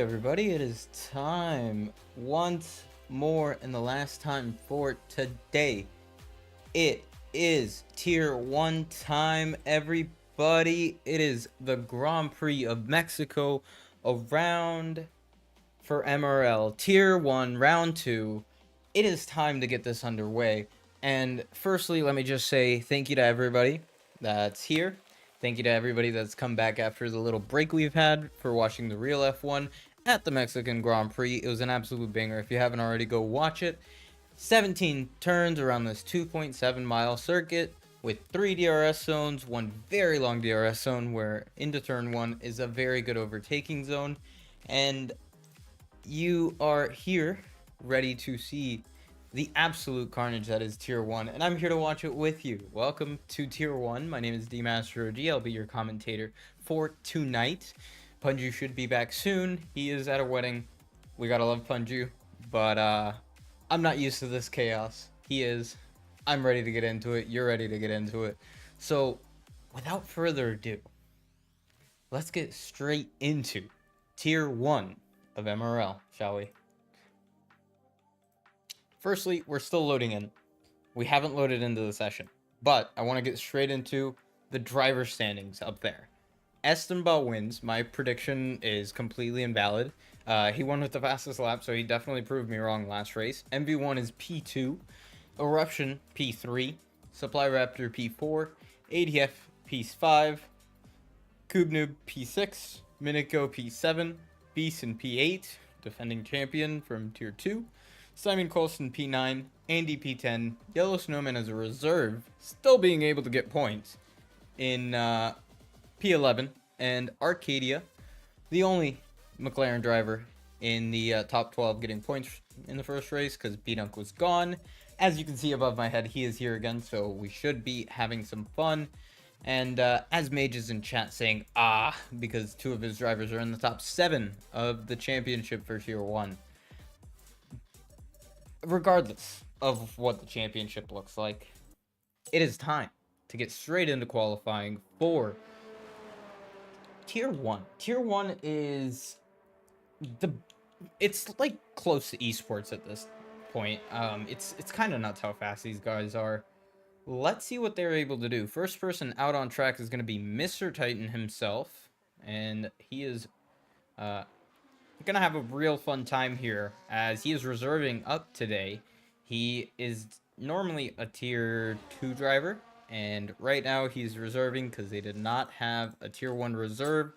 everybody, it is time once more and the last time for today. It is tier 1 time, everybody. It is the Grand Prix of Mexico around for MRL tier 1 round 2. It is time to get this underway. And firstly, let me just say thank you to everybody that's here. Thank you to everybody that's come back after the little break we've had for watching the real F1 at the Mexican Grand Prix. It was an absolute banger. If you haven't already, go watch it. 17 turns around this 2.7 mile circuit with 3 DRS zones, one very long DRS zone where into turn 1 is a very good overtaking zone. And you are here ready to see the absolute carnage that is tier 1, and I'm here to watch it with you. Welcome to tier 1. My name is DMasterOG. I'll be your commentator for tonight. Punju should be back soon. He is at a wedding. We gotta love Punju, but I'm not used to this chaos. He is. I'm ready to get into it. You're ready to get into it. So without further ado, let's get straight into tier 1 of MRL, shall we? Firstly, we're still loading in. We haven't loaded into the session, but I want to get straight into the driver standings up there. Esteban wins. My prediction is completely invalid. He won with the fastest lap, so he definitely proved me wrong last race. MV1 is P2, Eruption P3, Supply Raptor P4, ADF P5, Kubnoob P6, Minico P7, Beeson P8, defending champion from tier 2, Simon Colson P9, Andy P10, Yellow Snowman as a reserve, still being able to get points in P11, and Arcadia, the only McLaren driver in the top 12 getting points in the first race because B-Dunk was gone. As you can see above my head, he is here again, so we should be having some fun. And as Mage is in chat saying, because 2 of his drivers are in the top 7 of the championship for tier 1. Regardless of what the championship looks like, it is time to get straight into qualifying for tier 1. Tier 1 is it's like close to esports at this point. It's kind of nuts how fast these guys are. Let's see what they're able to do. First person out on track is going to be Mr. Titan himself, and he is gonna have a real fun time here as he is reserving up today. He is normally a tier 2 driver, and right now he's reserving because they did not have a tier 1 reserve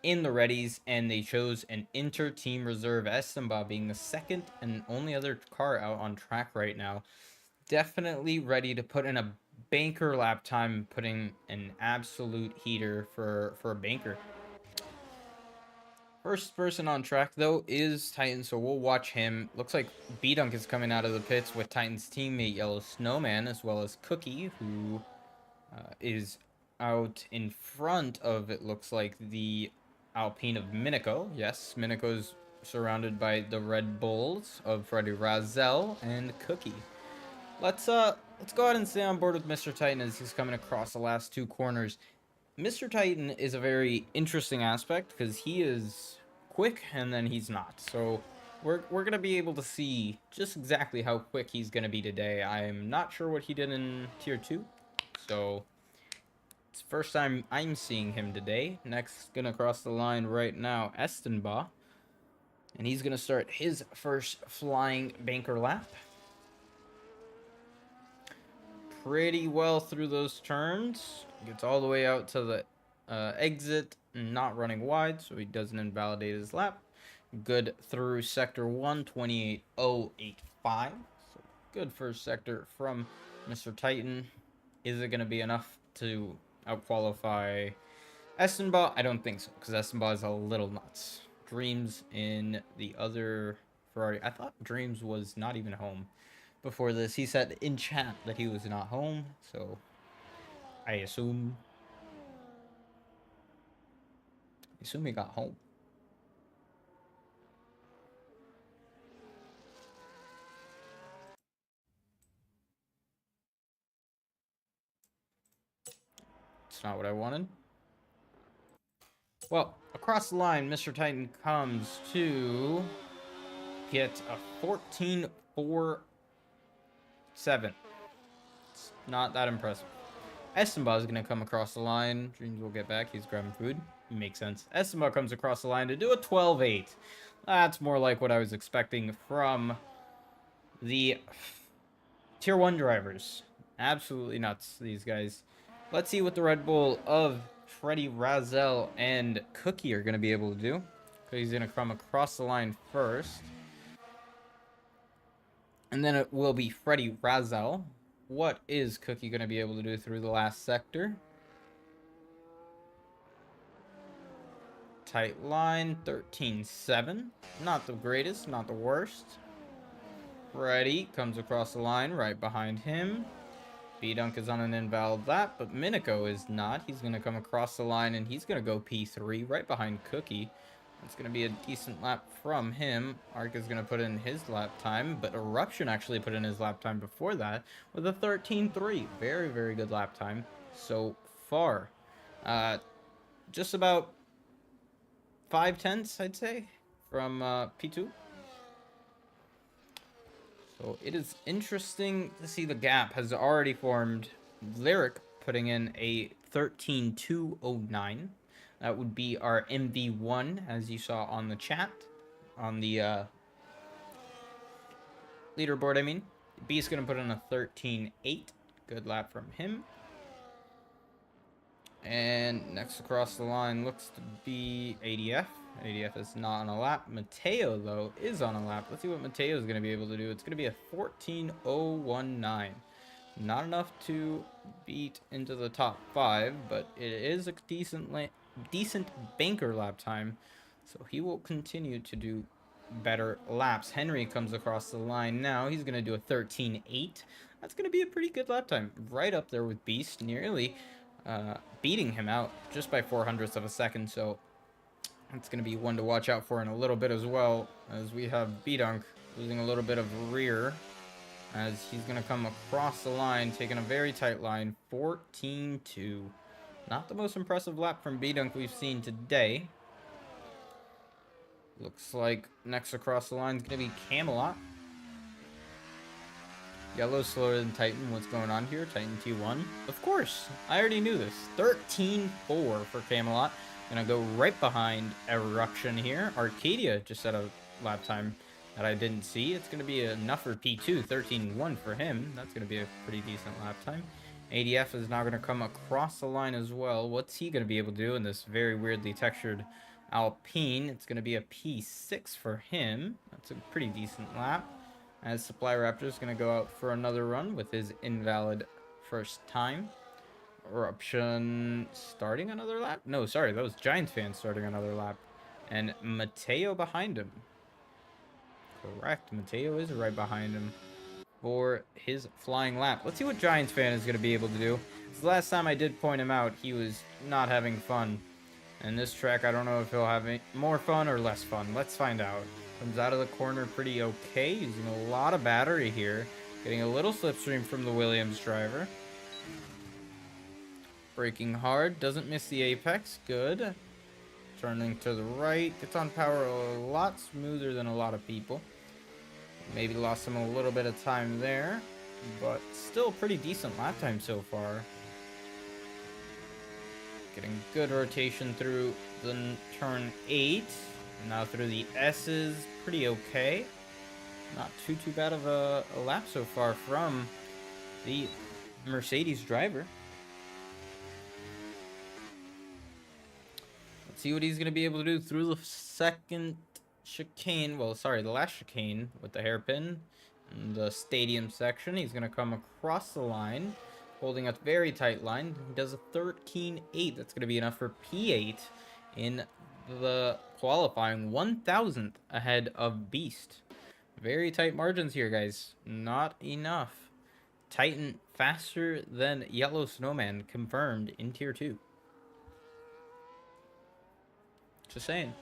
in the readies, and they chose an inter-team reserve, Esteban being the second and only other car out on track right now. Definitely ready to put in a banker lap time, putting an absolute heater for a banker. First person on track, though, is Titan, so we'll watch him. Looks like B-Dunk is coming out of the pits with Titan's teammate Yellow Snowman, as well as Cookie, who is out in front of, it looks like, the Alpine of Minico. Yes, Minico's surrounded by the Red Bulls of Freddy Razel and Cookie. Let's go ahead and stay on board with Mr. Titan as he's coming across the last 2 corners. Mr. Titan is a very interesting aspect because he is quick and then he's not. So we're going to be able to see just exactly how quick he's going to be today. I'm not sure what he did in tier 2. So it's the first time I'm seeing him today. Next, going to cross the line right now, Esteban. And he's going to start his first flying banker lap. Pretty well through those turns. Gets all the way out to the exit, not running wide, so he doesn't invalidate his lap. Good through sector 1, 28.085. So good first sector from Mr. Titan. Is it going to be enough to outqualify Esteban? I don't think so, because Esteban is a little nuts. Dreams in the other Ferrari. I thought Dreams was not even home before this. He said in chat that he was not home, so I assume he got home. It's not what I wanted. Well, across the line, Mr. Titan comes to get a 14.47. It's not that impressive. Estimba is going to come across the line. Dreams will get back. He's grabbing food. Makes sense. Estimba comes across the line to do a 12.8. That's more like what I was expecting from the Tier 1 drivers. Absolutely nuts, these guys. Let's see what the Red Bull of Freddy, Razel, and Cookie are going to be able to do. Cookie's going to come across the line first. And then it will be Freddy, Razel. What is Cookie going to be able to do through the last sector? Tight line, 13.7. Not the greatest, not the worst. Freddy comes across the line right behind him. B-Dunk is on an invalid lap, but Miniko is not. He's going to come across the line, and he's going to go P3 right behind Cookie. That's going to be a decent lap from him. Ark is going to put in his lap time, but Eruption actually put in his lap time before that with a 13.3. Very, very good lap time so far. Just about 5/10, I'd say, from P2. So it is interesting to see the gap has already formed. Lyric putting in a 13.209. That would be our MV1, as you saw on the chat, on the leaderboard, I mean. B's going to put in a 13.8. Good lap from him. And next across the line looks to be ADF. ADF is not on a lap. Mateo, though, is on a lap. Let's see what Mateo is going to be able to do. It's going to be a 14.019. Not enough to beat into the top 5, but it is a decent banker lap time. So he will continue to do better laps. Henry comes across the line now. He's going to do a 13.8. That's going to be a pretty good lap time. Right up there with Beast, nearly beating him out just by 0.04 of a second. So that's going to be one to watch out for in a little bit as well, as we have B-Dunk losing a little bit of rear as he's going to come across the line, taking a very tight line, 14.2. Not the most impressive lap from B-Dunk we've seen today. Looks like next across the line is going to be Camelot. Yellow's slower than Titan. What's going on here? Titan T1. Of course. I already knew this. 13.4 for Camelot. Gonna go right behind Eruption here. Arcadia just set a lap time that I didn't see. It's gonna be enough for P2. 13.1 for him. That's gonna be a pretty decent lap time. ADF is now gonna come across the line as well. What's he gonna be able to do in this very weirdly textured Alpine? It's gonna be a P6 for him. That's a pretty decent lap. As Supply Raptor is going to go out for another run with his invalid first time. Eruption starting another lap? No, sorry, that was Giants fan starting another lap. And Mateo behind him. Correct, Mateo is right behind him for his flying lap. Let's see what Giants fan is going to be able to do. The last time I did point him out, he was not having fun. And this track, I don't know if he'll have more fun or less fun. Let's find out. Comes out of the corner pretty okay, using a lot of battery here. Getting a little slipstream from the Williams driver. Braking hard, doesn't miss the apex, good. Turning to the right, gets on power a lot smoother than a lot of people. Maybe lost him a little bit of time there, but still pretty decent lap time so far. Getting good rotation through the turn 8. Now through the S's, pretty okay. Not too bad of a lap so far from the Mercedes driver. Let's see what he's going to be able to do through the second chicane. Well, sorry, the last chicane with the hairpin and the stadium section. He's going to come across the line, holding a very tight line. He does a 13.8. That's going to be enough for P8 in the qualifying, 1,000th ahead of Beast. Very tight margins here, guys. Not enough. Titan faster than Yellow Snowman, confirmed in Tier 2. Just saying.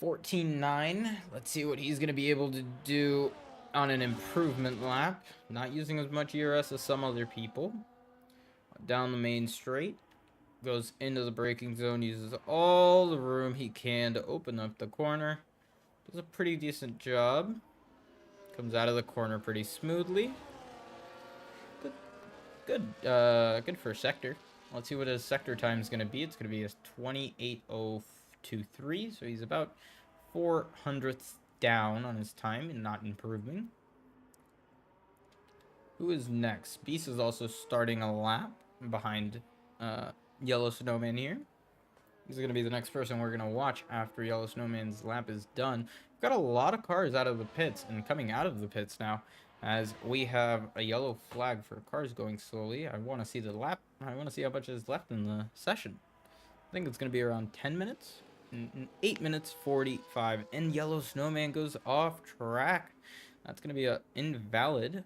14.9. Let's see what he's going to be able to do on an improvement lap. Not using as much ERS as some other people. Down the main straight. Goes into the braking zone, uses all the room he can to open up the corner. Does a pretty decent job. Comes out of the corner pretty smoothly. Good for sector. Let's see what his sector time is going to be. It's going to be a 28:023, so he's about 400ths down on his time and not improving. Who is next? Beast is also starting a lap behind Yellow Snowman here. He's going to be the next person we're going to watch after Yellow Snowman's lap is done. We've got a lot of cars out of the pits and coming out of the pits now, as we have a yellow flag for cars going slowly. I want to see the lap. I want to see how much is left in the session. I think it's going to be around 10 minutes. 8 minutes 45. And Yellow Snowman goes off track. That's going to be an invalid,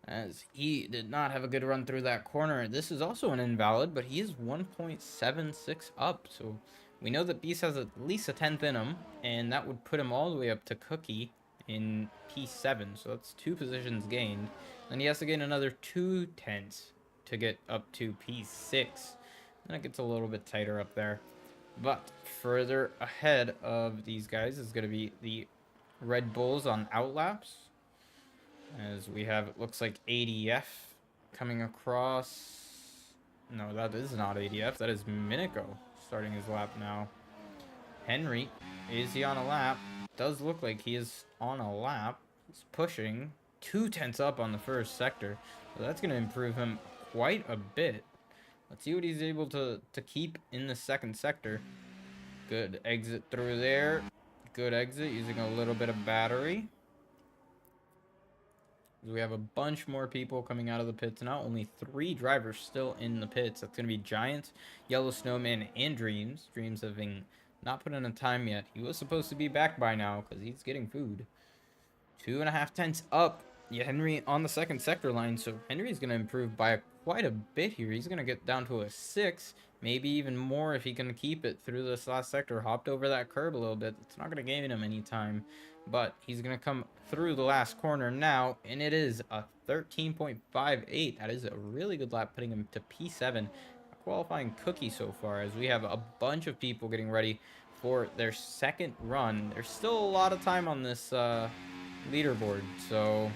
as he did not have a good run through that corner. This is also an invalid, but he is 1.76 up, so we know that Beast has at least a 10th in him, and that would put him all the way up to Cookie in P7, so that's 2 positions gained. Then he has to gain another 2/10 to get up to P6. Then it gets a little bit tighter up there. But further ahead of these guys is going to be the Red Bulls on outlaps, as we have, it looks like ADF coming across. No, that is not ADF. That is Minico starting his lap now. Henry, is he on a lap? Does look like he is on a lap. He's pushing 2/10 up on the first sector, so that's going to improve him quite a bit. Let's see what he's able to keep in the second sector. Good exit through there. Good exit using a little bit of battery. We have a bunch more people coming out of the pits now. Only 3 drivers still in the pits. That's going to be Giant, Yellow Snowman, and Dreams. Dreams having not put in a time yet. He was supposed to be back by now because he's getting food. 2.5 up. Yeah, Henry on the second sector line. So Henry's going to improve by quite a bit here. He's going to get down to a 6. Maybe even more if he can keep it through this last sector. Hopped over that curb a little bit. It's not going to gain him any time, but he's going to come through the last corner now, and it is a 13.58. That is a really good lap, putting him to P7. A qualifying Cookie so far, as we have a bunch of people getting ready for their second run. There's still a lot of time on this leaderboard, so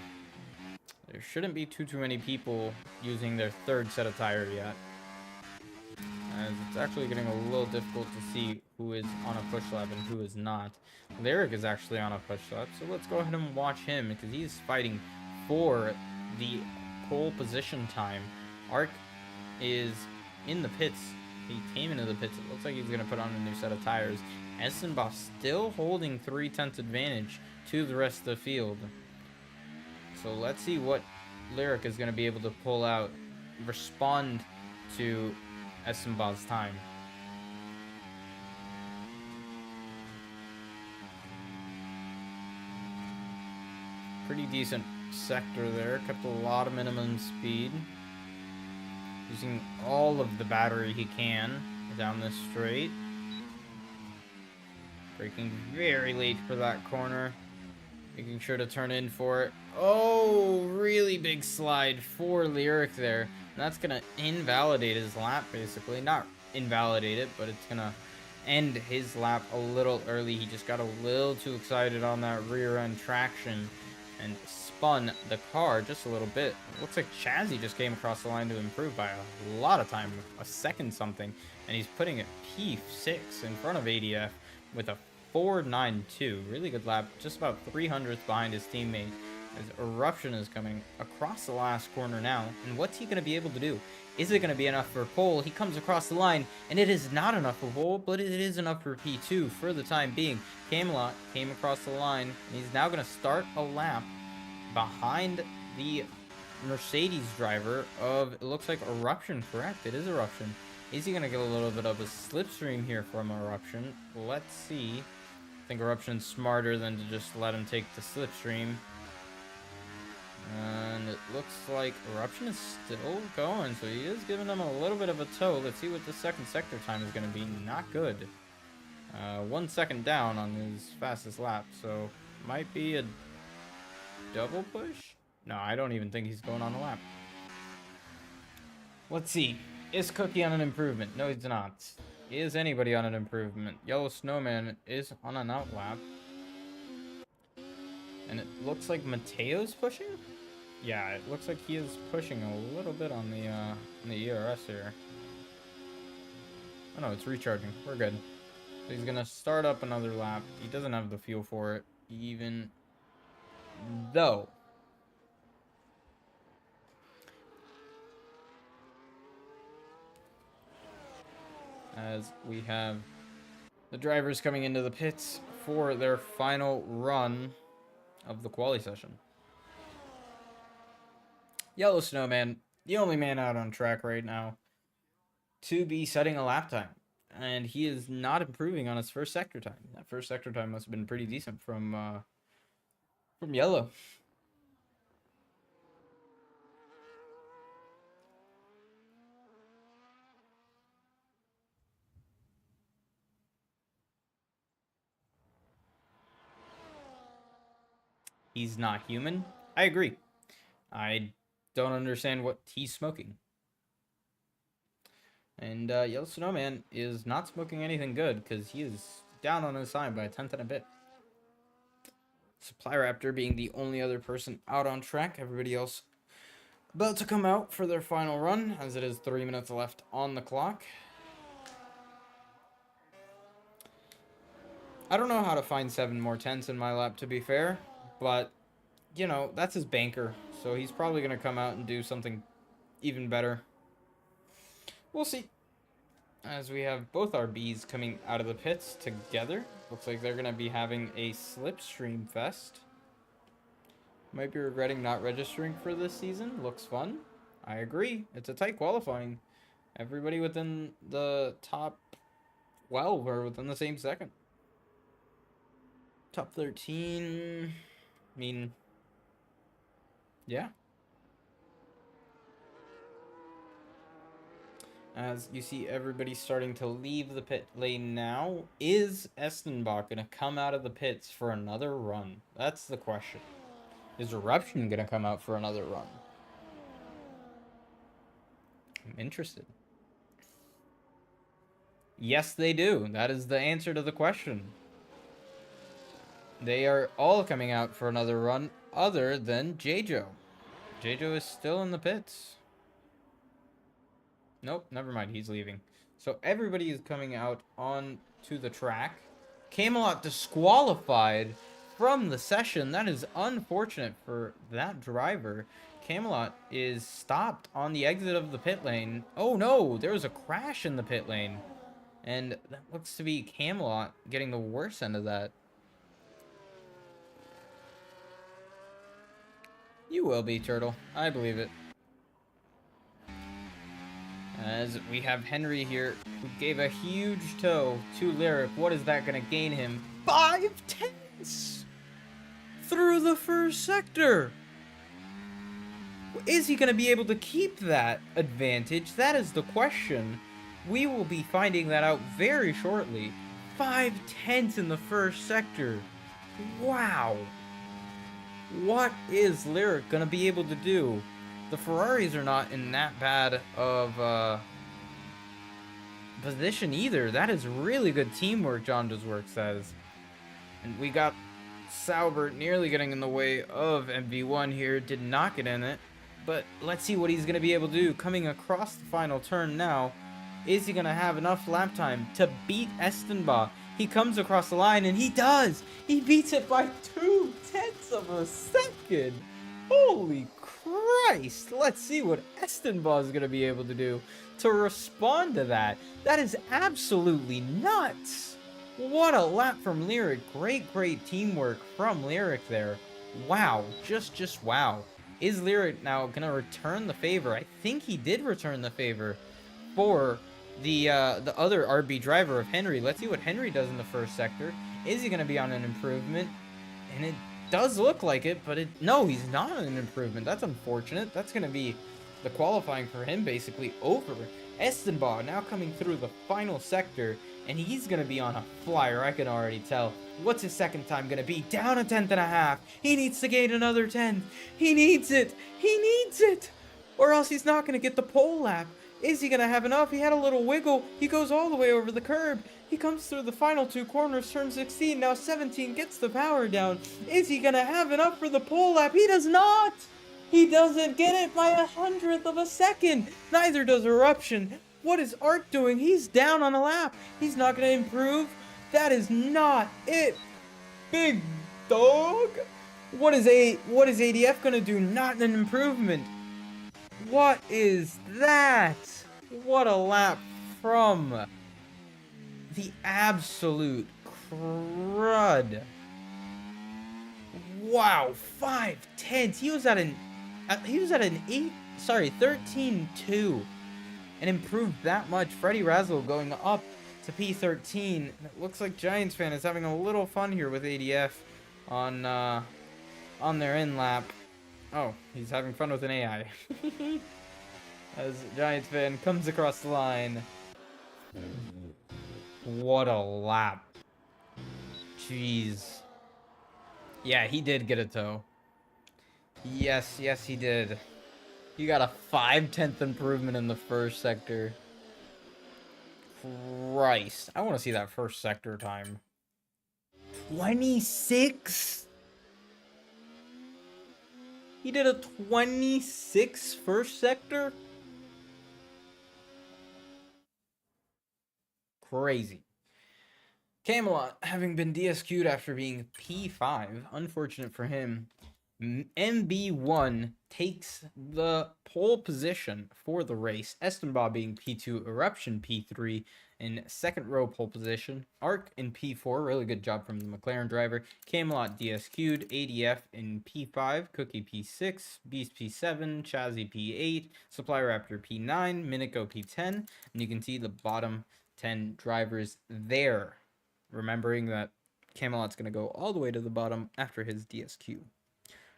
there shouldn't be too many people using their third set of tire yet, as it's actually getting a little difficult to see who is on a push lap and who is not. Lyric is actually on a push lap, so let's go ahead and watch him, because he's fighting for the pole position time. Arc is in the pits. He came into the pits. It looks like he's going to put on a new set of tires. Essenbach still holding 3/10 advantage to the rest of the field. So let's see what Lyric is going to be able to pull out, respond to Essenbach's time. Pretty decent sector there. Kept a lot of minimum speed. Using all of the battery he can down this straight. Braking very late for that corner. Making sure to turn in for it. Oh, really big slide for Lyric there. And that's going to invalidate his lap, basically. Not invalidate it, but it's going to end his lap a little early. He just got a little too excited on that rear end traction and spun the car just a little bit. It looks like Chazzy just came across the line to improve by a lot of time, a second something, and he's putting it P6 in front of ADF with a 4.92. Really good lap, just about 300th behind his teammate, as Eruption is coming across the last corner now. And what's he going to be able to do? Is it going to be enough for pole? He comes across the line, and it is not enough for pole, but it is enough for P2 for the time being. Camelot came across the line, and he's now going to start a lap behind the Mercedes driver of, it looks like Eruption, correct? It is Eruption. Is he going to get a little bit of a slipstream here from Eruption? Let's see. I think Eruption's smarter than to just let him take the slipstream. And it looks like Eruption is still going, so he is giving them a little bit of a tow. Let's see what the second sector time is going to be. Not good. 1 second down on his fastest lap, so might be a double push? No, I don't even think he's going on a lap. Let's see. Is Cookie on an improvement? No, he's not. Is anybody on an improvement? Yellow Snowman is on an outlap. And it looks like Mateo's pushing? Yeah, it looks like he is pushing a little bit on the ERS here. Oh no, it's recharging. We're good. So he's gonna start up another lap. He doesn't have the fuel for it, even though. As we have the drivers coming into the pits for their final run of the quali session. Yellow Snowman, the only man out on track right now to be setting a lap time. And he is not improving on his first sector time. That first sector time must have been pretty decent from Yellow. He's not human. I agree. I don't understand what he's smoking. And Yellow Snowman is not smoking anything good because he is down on his side by a tenth and a bit. Supply Raptor being the only other person out on track. Everybody else about to come out for their final run, as it is 3 minutes left on the clock. I don't know how to find 7 more tenths in my lap, to be fair, but, you know, that's his banker, so he's probably going to come out and do something even better. We'll see. As we have both our Bs coming out of the pits together. Looks like they're going to be having a slipstream fest. Might be regretting not registering for this season. Looks fun. I agree. It's a tight qualifying. Everybody within the top 12 are within the same second. Top 13. I mean, yeah. As you see everybody starting to leave the pit lane now, is Estenbach going to come out of the pits for another run? That's the question. Is Eruption going to come out for another run? I'm interested. Yes, they do. That is the answer to the question. They are all coming out for another run other than J-Jo. J-Jo is still in the pits. Nope, never mind. He's leaving. So everybody is coming out onto the track. Camelot disqualified from the session. That is unfortunate for that driver. Camelot is stopped on the exit of the pit lane. Oh no, there was a crash in the pit lane. And that looks to be Camelot getting the worst end of that. You will be, Turtle. I believe it. As we have Henry here, who gave a huge toe to Lyric. What is that going to gain him? 5 tenths through the first sector. Is he going to be able to keep that advantage? That is the question. We will be finding that out very shortly. 5 tenths in the first sector. Wow. What is Lyric going to be able to do? The Ferraris are not in that bad of position either. That is really good teamwork, John Does Work says. And we got Sauber nearly getting in the way of MV1 here. Did not get in it. But let's see what he's going to be able to do. Coming across the final turn now. Is he going to have enough lap time to beat Estenbach? He comes across the line, and he does. He beats it by 2 tenths of a second. Holy Christ. Let's see what Estenbach is going to be able to do to respond to that. That is absolutely nuts. What a lap from Lyric. Great teamwork from Lyric there. Wow. Just wow. Is Lyric now going to return the favor? I think he did return the favor for the other RB driver of Henry. Let's see what Henry does in the first sector. Is he going to be on an improvement? And it does look like it, but no, he's not on an improvement. That's unfortunate. That's going to be the qualifying for him basically over. Estenbach now coming through the final sector, and he's going to be on a flyer. I can already tell. What's his second time going to be? Down a tenth and a half. He needs to gain another 10. He needs it. He needs it. Or else he's not going to get the pole lap. Is he gonna have enough? He had a little wiggle. He goes all the way over the curb. He comes through the final two corners, turn 16, now 17, gets the power down. Is he gonna have enough for the pole lap? He does not! He doesn't get it by 100th of a second. Neither does Eruption. What is Art doing? He's down on a lap. He's not gonna improve. That is not it. Big dog. What is ADF gonna do? Not an improvement. What is that? What a lap from the absolute crud. Wow, 5/10. He was at an 13.2 and improved that much. Freddy Razzle going up to P13. It looks like Giants fan is having a little fun here with ADF on their in lap. Oh, he's having fun with an AI. As Giants fan comes across the line. What a lap. Jeez. Yeah, he did get a toe. Yes, he did. He got a 5/10 improvement in the first sector. Christ. I want to see that first sector time. 26? He did a 26 first sector? Crazy. Camelot, having been DSQ'd after being P5, unfortunate for him, MB1 takes the pole position for the race. Estenbaugh being P2, Eruption P3, in second row pole position. Arc in P4, really good job from the McLaren driver. Camelot DSQ'd, ADF in P5, Cookie P6, Beast P7, Chazzy P8, Supply Raptor P9, Minico P10, and you can see the bottom 10 drivers there. Remembering that Camelot's going to go all the way to the bottom after his DSQ.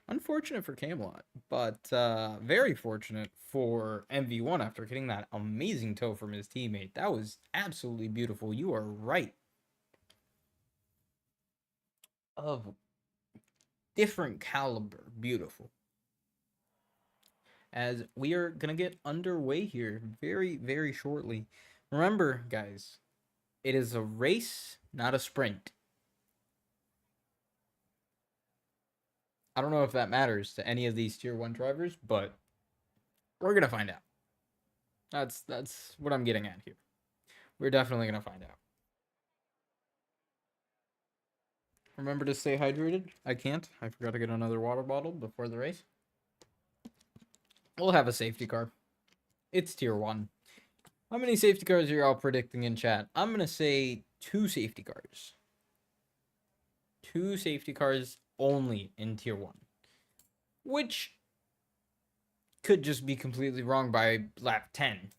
Unfortunate for Camelot, but very fortunate for MV1 after getting that amazing toe from his teammate. That was absolutely beautiful. You are right. Of different caliber. Beautiful. As we are going to get underway here very, very shortly. Remember, guys, it is a race, not a sprint. I don't know if that matters to any of these tier 1 drivers, but we're going to find out. That's what I'm getting at here. We're definitely going to find out. Remember to stay hydrated. I can't. I forgot to get another water bottle before the race. We'll have a safety car. It's tier 1. How many safety cars are you all predicting in chat? I'm going to say 2 safety cars. 2 safety cars only in tier 1. Which could just be completely wrong by lap 10.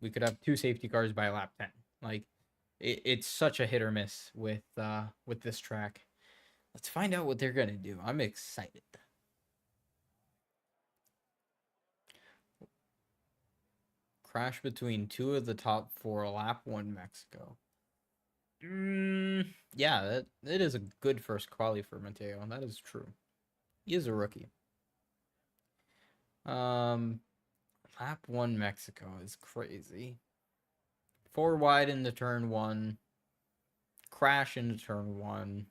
We could have 2 safety cars by lap 10. Like, it's such a hit or miss with this track. Let's find out what they're going to do. I'm excited. Crash between 2 of the top 4, lap 1 Mexico. Yeah, that is a good first quali for Mateo. That is true. He is a rookie. Lap 1 Mexico is crazy. 4 wide into turn 1. Crash into turn 1.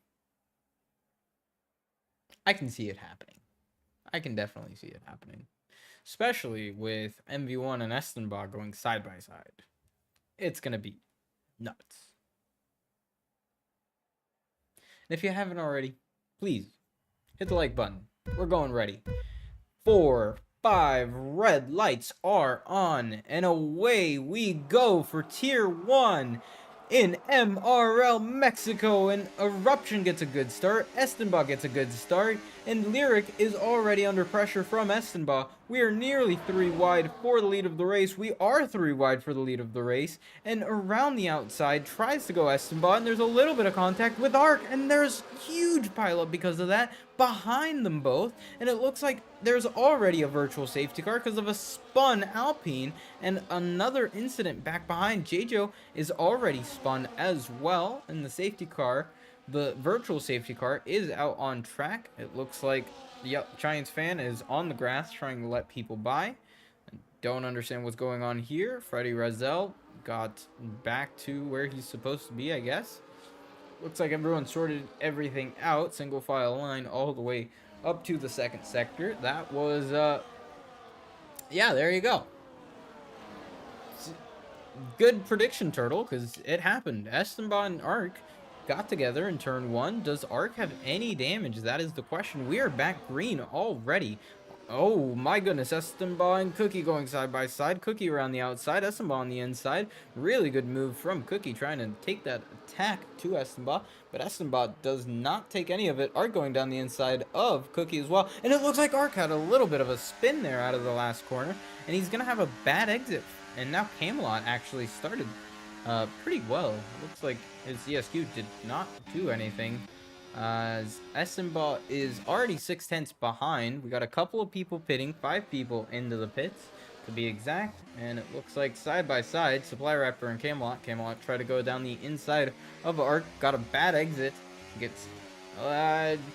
I can see it happening. I can definitely see it happening. Especially with MV1 and Estenbaugh going side by side. It's going to be nuts. And if you haven't already, please hit the like button. We're going ready. 4, 5 red lights are on. And away we go for tier 1 in MRL Mexico. And Eruption gets a good start. Estenbaugh gets a good start. And Lyric is already under pressure from Estenbaugh. We are nearly 3 wide for the lead of the race. We are 3 wide for the lead of the race. And around the outside tries to go Estenbaugh. And there's a little bit of contact with Arc. And there's huge pileup because of that behind them both. And it looks like there's already a virtual safety car because of a spun Alpine. And another incident back behind. JJo is already spun as well in the safety car. The virtual safety car is out on track. It looks like, yep, Giants fan is on the grass trying to let people by. don't understand what's going on here. Freddie Razel got back to where he's supposed to be, I guess. Looks like everyone sorted everything out. Single file line all the way up to the second sector. That was, yeah, there you go. Good prediction, Turtle, because it happened. Esteban and Ark got together in turn 1. Does Ark have any damage? That is the question. We are back green already. Oh my goodness, Esteban and Cookie going side by side. Cookie around the outside, Esteban on the inside. Really good move from Cookie trying to take that attack to Esteban, but Esteban does not take any of it. Ark going down the inside of Cookie as well, and it looks like Ark had a little bit of a spin there out of the last corner, and he's gonna have a bad exit. And now Camelot actually started pretty well. Looks like his ESQ did not do anything. Esenba is already 6/10 behind. We got a couple of people pitting, 5 people into the pits to be exact. And it looks like side by side, Supply Raptor and Camelot. Camelot tried to go down the inside of Ark, got a bad exit, gets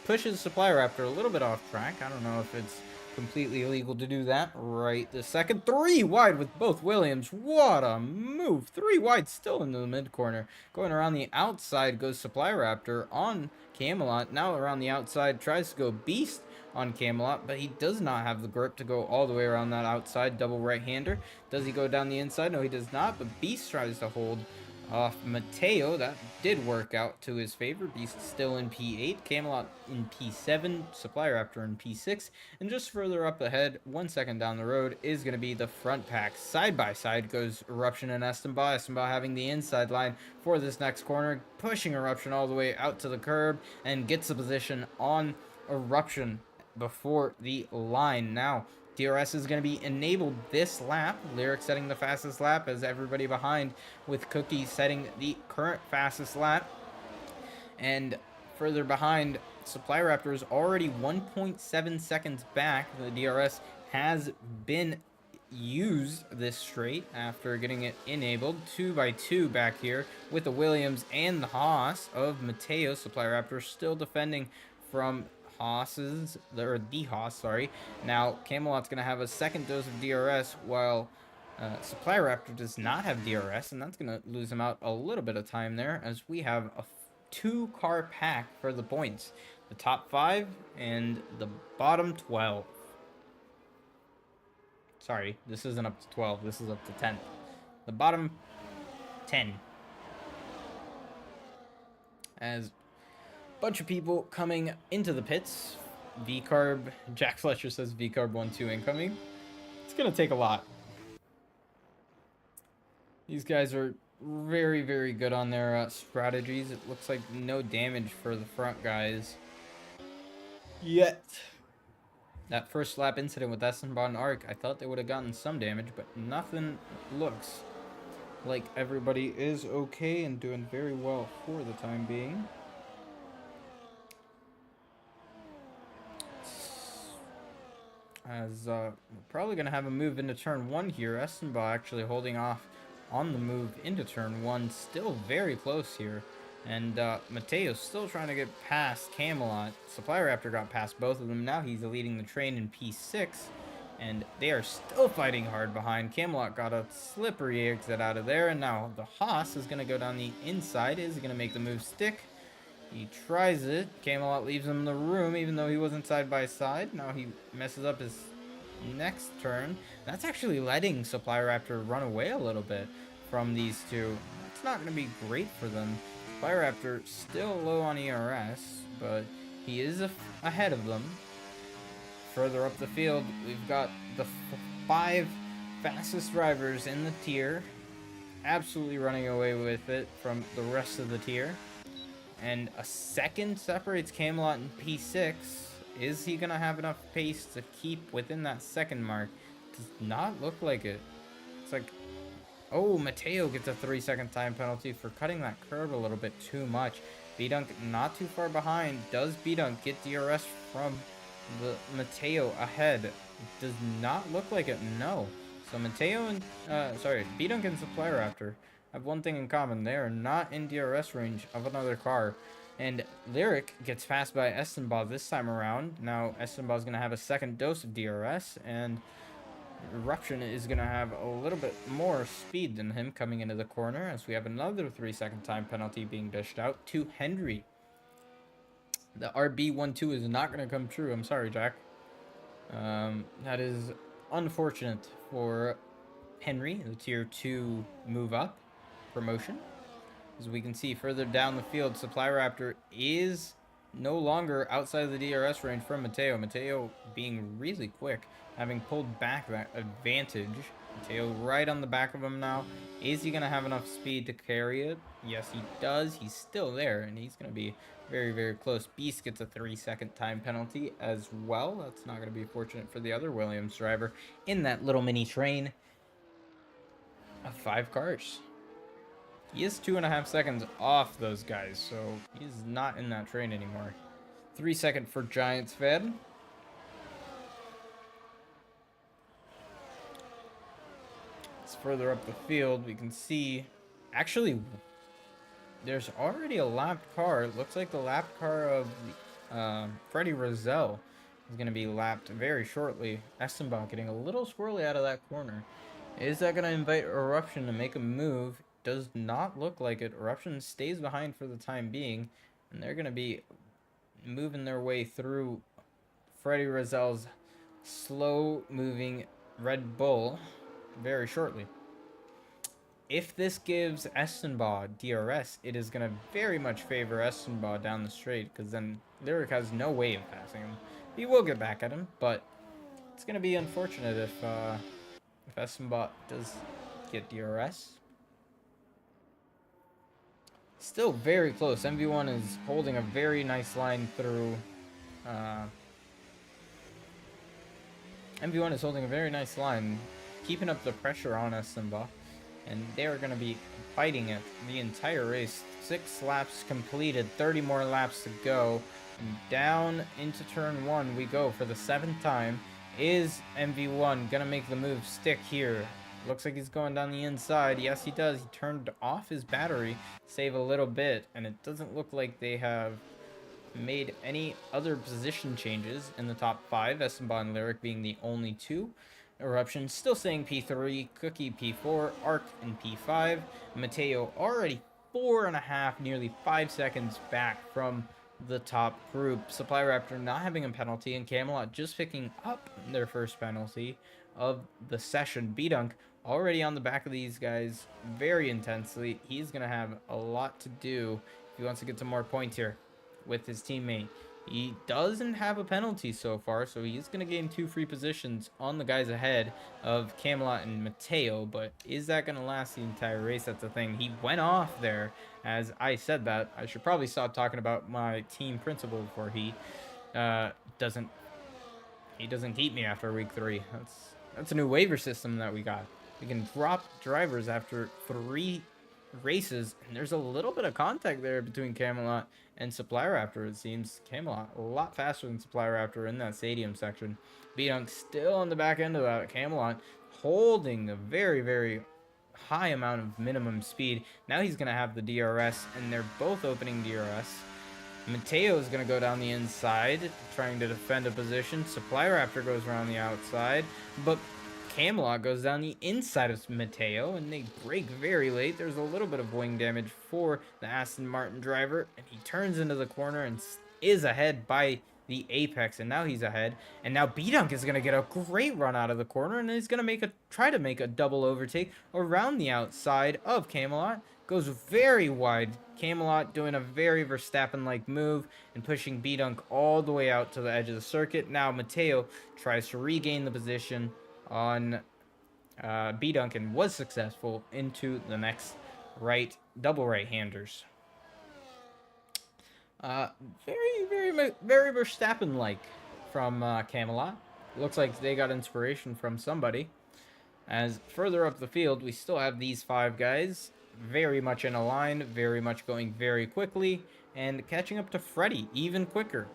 pushes Supply Raptor a little bit off track. I don't know if it's completely illegal to do that right the second. 3 wide with both Williams. What a move. 3 wide still into the mid corner. Going around the outside goes Supply Raptor on Camelot. Now around the outside tries to go Beast on Camelot, but he does not have the grip to go all the way around that outside. Double right-hander. Does he go down the inside? No, he does not, but Beast tries to hold off Mateo. That did work out to his favor. Beast still in P8, Camelot in P7, Supply Raptor in P6, and just further up ahead, 1 second down the road, is going to be the front pack. Side by side goes Eruption and Estemba. Estemba having the inside line for this next corner, pushing Eruption all the way out to the curb, and gets the position on Eruption before the line. Now, DRS is going to be enabled this lap. Lyric setting the fastest lap as everybody behind, with Cookie setting the current fastest lap. And further behind, Supply Raptor is already 1.7 seconds back. The DRS has been used this straight after getting it enabled. 2x2 back here with the Williams and the Haas of Mateo. Supply Raptor still defending from the Haas, sorry. Now, Camelot's going to have a second dose of DRS, while Supply Raptor does not have DRS, and that's going to lose him out a little bit of time there, as we have a 2-car pack for the points. The top 5 and the bottom 12. Sorry, this isn't up to 12, this is up to 10. The bottom 10. As bunch of people coming into the pits. V-Carb, Jack Fletcher says V-Carb 1-2 incoming. It's going to take a lot. These guys are very, very good on their strategies. It looks like no damage for the front guys yet. That first lap incident with Essenbon and Arc, I thought they would have gotten some damage, but nothing. Looks like everybody is okay and doing very well for the time being. As we're probably going to have a move into turn 1 here. Essenbach actually holding off on the move into turn 1. Still very close here. And Mateo's still trying to get past Camelot. Supply Raptor got past both of them. Now he's leading the train in P6. And they are still fighting hard behind. Camelot got a slippery exit out of there. And now the Haas is going to go down the inside. Is going to make the move stick. He tries it. Camelot leaves him in the room, even though he wasn't side by side. Now he messes up his next turn. That's actually letting Supply Raptor run away a little bit from these two. It's not going to be great for them. Supply Raptor still low on ERS, but he is ahead of them. Further up the field, we've got the 5 fastest drivers in the tier. Absolutely running away with it from the rest of the tier. And a second separates Camelot and P6. Is he going to have enough pace to keep within that second mark? Does not look like it. It's like, oh, Mateo gets a 3-second time penalty for cutting that curve a little bit too much. B-Dunk not too far behind. Does B-Dunk get DRS from the Mateo ahead? It does not look like it, no. So Mateo and, B-Dunk and Supply Raptor have one thing in common. They are not in DRS range of another car. And Lyric gets passed by Estenbaugh this time around. Now Estenbaugh is going to have a second dose of DRS. And Eruption is going to have a little bit more speed than him coming into the corner, as we have another 3-second time penalty being dished out to Henry. The RB12 is not going to come true. I'm sorry, Jack. That is unfortunate for Henry, the tier 2 move up promotion. As we can see further down the field, Supply Raptor is no longer outside of the DRS range from Mateo. Mateo being really quick, having pulled back that advantage. Mateo right on the back of him now. Is he going to have enough speed to carry it? Yes, he does. He's still there, and he's going to be very, very close. Beast gets a 3-second time penalty as well. That's not going to be fortunate for the other Williams driver in that little mini train of 5 cars. He is 2.5 seconds off those guys, so he's not in that train anymore. 3-second for Giants Fed. It's further up the field. We can see, actually, there's already a lapped car. It looks like the lapped car of Freddie Rozelle is going to be lapped very shortly. Estenbach getting a little squirrely out of that corner. Is that going to invite Eruption to make a move? Does not look like it. Eruption stays behind for the time being, and they're going to be moving their way through Freddie Rozelle's slow-moving Red Bull very shortly. If this gives Estenbach DRS, it is going to very much favor Estenbach down the straight, because then Lyric has no way of passing him. He will get back at him, but it's going to be unfortunate if Estenbach does get DRS. Still very close. MV1 is holding a very nice line through. MV1 is holding a very nice line, keeping up the pressure on Estenbach, and they're going to be fighting it the entire race. 6 laps completed, 30 more laps to go, and down into turn 1 we go for the 7th time. Is MV1 going to make the move stick here? Looks like he's going down the inside. Yes, he does. He turned off his battery, save a little bit, and it doesn't look like they have made any other position changes in the top 5. Estenbach and Lyric being the only 2. Eruption still saying P3, Cookie P4, Arc in P5. Mateo already 4.5, nearly 5 seconds back from the top group. Supply Raptor not having a penalty, and Camelot just picking up their first penalty of the session. B-Dunk already on the back of these guys very intensely. He's going to have a lot to do if he wants to get some more points here with his teammate. He doesn't have a penalty so far, so he's going to gain 2 free positions on the guys ahead of Camelot and Mateo, but is that going to last the entire race? That's the thing. He went off there. As I said that, I should probably stop talking about my team principal before he doesn't keep me after week 3. That's a new waiver system that we got. We can drop drivers after 3 races, and there's a little bit of contact there between Camelot and Supply Raptor. It seems Camelot a lot faster than Supply Raptor in that stadium section. B-Dunk still on the back end of that. Camelot holding a very, very high amount of minimum speed. Now he's going to have the DRS, and they're both opening DRS. Mateo is going to go down the inside, trying to defend a position. Supply Raptor goes around the outside, but Camelot goes down the inside of Mateo, and they break very late. There's a little bit of wing damage for the Aston Martin driver, and he turns into the corner and is ahead by the apex, and now he's ahead. And now B-Dunk is going to get a great run out of the corner, and he's going to try to make a double overtake around the outside of Camelot. Goes very wide. Camelot doing a very Verstappen-like move and pushing B-Dunk all the way out to the edge of the circuit. Now Mateo tries to regain the position on B-Dunk and was successful into the next double right-handers. Very Verstappen-like from Camelot. Looks like they got inspiration from somebody. As further up the field, we still have these 5 guys very much in a line, very much going very quickly, and catching up to Freddy even quicker.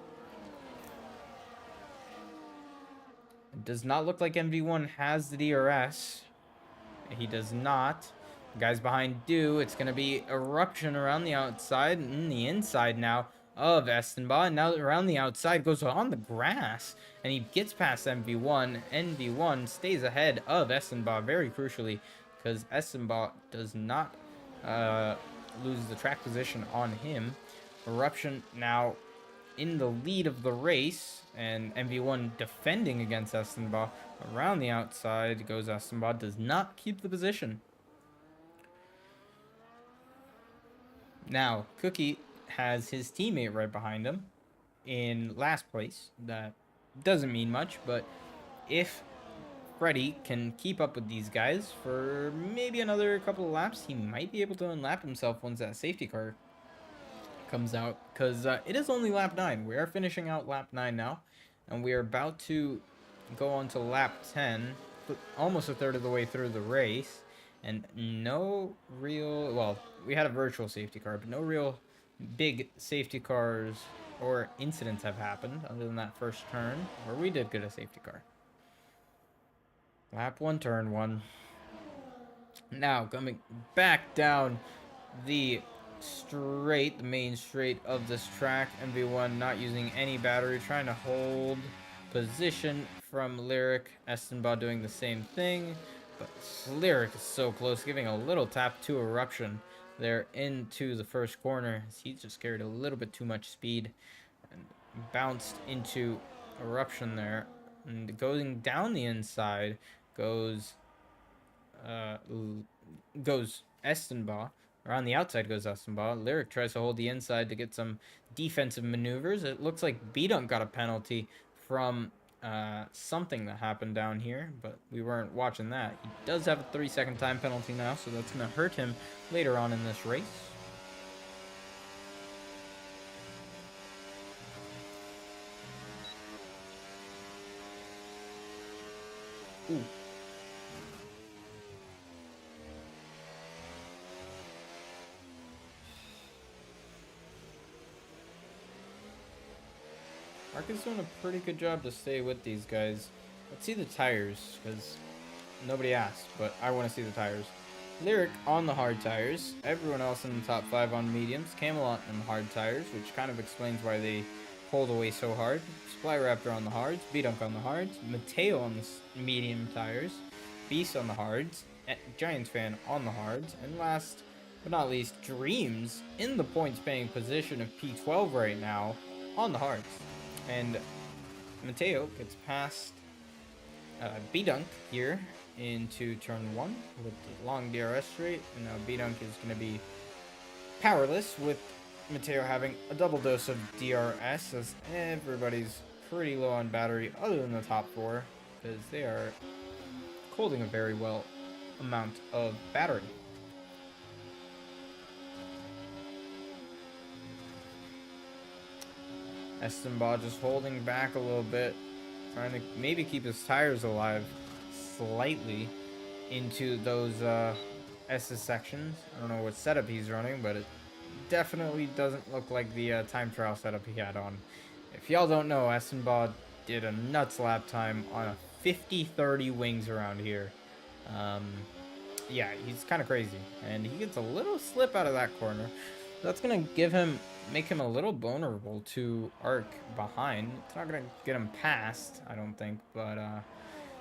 It does not look like MV1 has the DRS. He does not. The guys behind do. It's going to be Eruption around the outside and the inside now of Estenbaugh. And now around the outside, goes on the grass, and he gets past MV1. NV1 stays ahead of Estenbaugh very crucially, because Estenbaugh does not lose the track position on him. Eruption now in the lead of the race, and MV1 defending against Estenbaugh. Around the outside goes Estenbaugh, does not keep the position. Now, Cookie has his teammate right behind him in last place. That doesn't mean much, but if Freddy can keep up with these guys for maybe another couple of laps, he might be able to unlap himself once that safety car comes out, because it is only lap 9. We are finishing out lap 9 now, and we are about to go on to lap 10, almost a third of the way through the race, and no real, well, we had a virtual safety car, but no real big safety cars or incidents have happened other than that first turn where we did get a safety car. Lap 1, turn 1. Now coming back down the straight, the main straight of this track. MV1 not using any battery, trying to hold position from Lyric. Estenbaugh doing the same thing, but Lyric is so close, giving a little tap to Eruption there into the first corner. He just carried a little bit too much speed and bounced into Eruption there. And going down the inside goes Estenbaugh. Around the outside goes Estenbaugh. Lyric tries to hold the inside to get some defensive maneuvers. It looks like B-Dunk got a penalty from something that happened down here, but we weren't watching that. He does have a 3-second time penalty now, so that's going to hurt him later on in this race. Ooh. Mark is doing a pretty good job to stay with these guys. Let's see the tires, because nobody asked, but I want to see the tires. Lyric on the hard tires. Everyone else in the top 5 on mediums. Camelot on the hard tires, which kind of explains why they pulled away so hard. Sply Raptor on the hards. B-Dunk on the hards. Mateo on the medium tires. Beast on the hards. Giants Fan on the hards. And last but not least, Dreams in the points paying position of P12 right now on the hards. And Mateo gets past B-Dunk here into turn 1 with the long DRS straight. And now B-Dunk is going to be powerless, with Mateo having a double dose of DRS, as everybody's pretty low on battery other than the top 4, because they are holding a very well amount of battery. Estenbaugh just holding back a little bit, trying to maybe keep his tires alive slightly into those SS sections. I don't know what setup he's running, but it definitely doesn't look like the time trial setup he had on. If y'all don't know, Estenbaugh did a nuts lap time on a 50-30 wings around here. Yeah, he's kind of crazy, and he gets a little slip out of that corner. That's gonna make him a little vulnerable to Arc behind. It's not gonna get him past, I don't think, but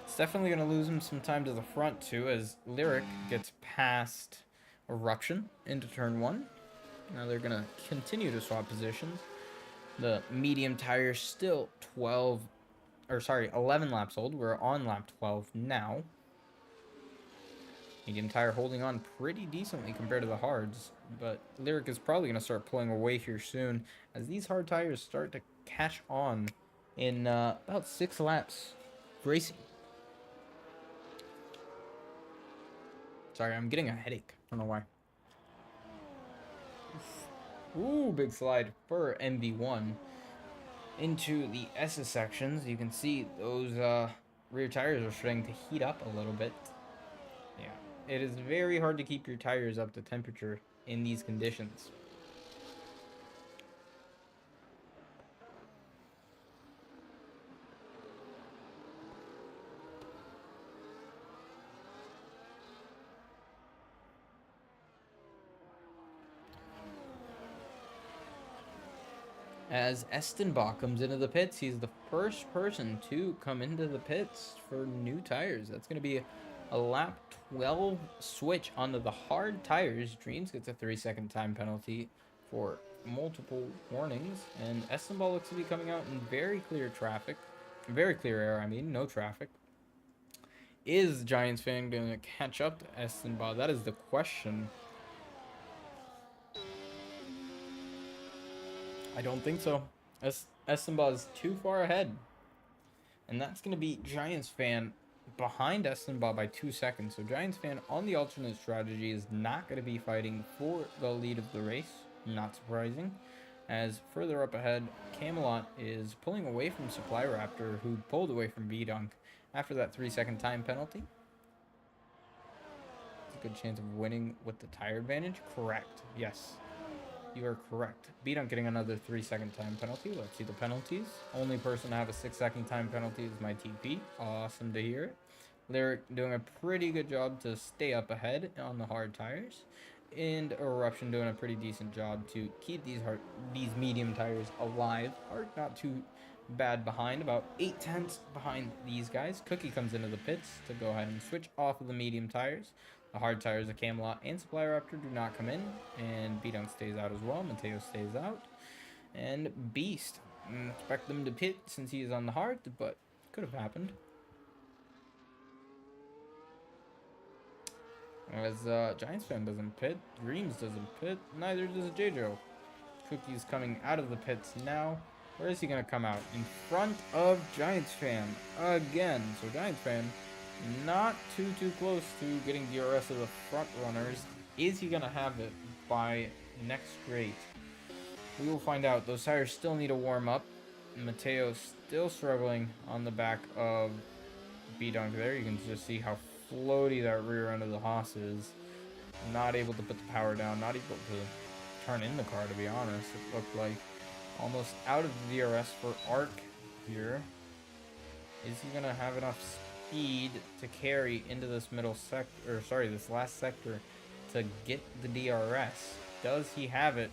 it's definitely gonna lose him some time to the front too, as Lyric gets past Eruption into turn 1. Now they're gonna continue to swap positions. The medium tire still 11 laps old. We're on lap 12 now. Medium tire holding on pretty decently compared to the hards, but Lyric is probably going to start pulling away here soon, as these hard tires start to catch on in about 6 laps racing. Sorry, I'm getting a headache. I don't know why. Ooh, big slide for MV1 into the SS sections. You can see those rear tires are starting to heat up a little bit. Yeah, it is very hard to keep your tires up to temperature in these conditions. As Estenbach comes into the pits. He's the first person to come into the pits for new tires. That's going to be a lap 12 switch onto the hard tires. Dreams gets a 3-second time penalty for multiple warnings. And Estenbach looks to be coming out in very clear traffic. Very clear air, I mean, no traffic. Is Giants fan going to catch up to Estenbach? That is the question. I don't think so. Estenbach is too far ahead. And that's going to be Giants fan behind Estenbach by 2 seconds. So Giants fan on the alternate strategy is not going to be fighting for the lead of the race. Not surprising. As further up ahead, Camelot is pulling away from Supply Raptor, who pulled away from B-Dunk after that 3-second time penalty. It's a good chance of winning with the tire advantage. Correct. Yes. You are correct. B-Dunk getting another 3-second time penalty. Let's see the penalties. Only person to have a 6-second time penalty is my TP. Awesome to hear. Lyric doing a pretty good job to stay up ahead on the hard tires. And Eruption doing a pretty decent job to keep these medium tires alive. Hard not too bad behind, about 8/10 behind these guys. Cookie comes into the pits to go ahead and switch off of the medium tires. The hard tires of Camelot and Supply Raptor do not come in, and B-Dunk stays out as well. Mateo stays out. And Beast, expect them to pit since he is on the hard, but could have happened. As Giants fan doesn't pit, Dreams doesn't pit, neither does J-Joe. Cookie's coming out of the pits now. Where is he going to come out? In front of Giants fan again. So Giants fan not too close to getting DRS of the front runners. Is he going to have it by next straight? We will find out. Those tires still need to warm up. Mateo still struggling on the back of B-Dunk there. You can just see how floaty that rear end of the Haas is. Not able to put the power down. Not able to turn in the car, to be honest. It looked like almost out of the DRS for Arc here. Is he going to have enough speed to carry into this middle sector, or sorry, this last sector to get the DRS? Does he have it?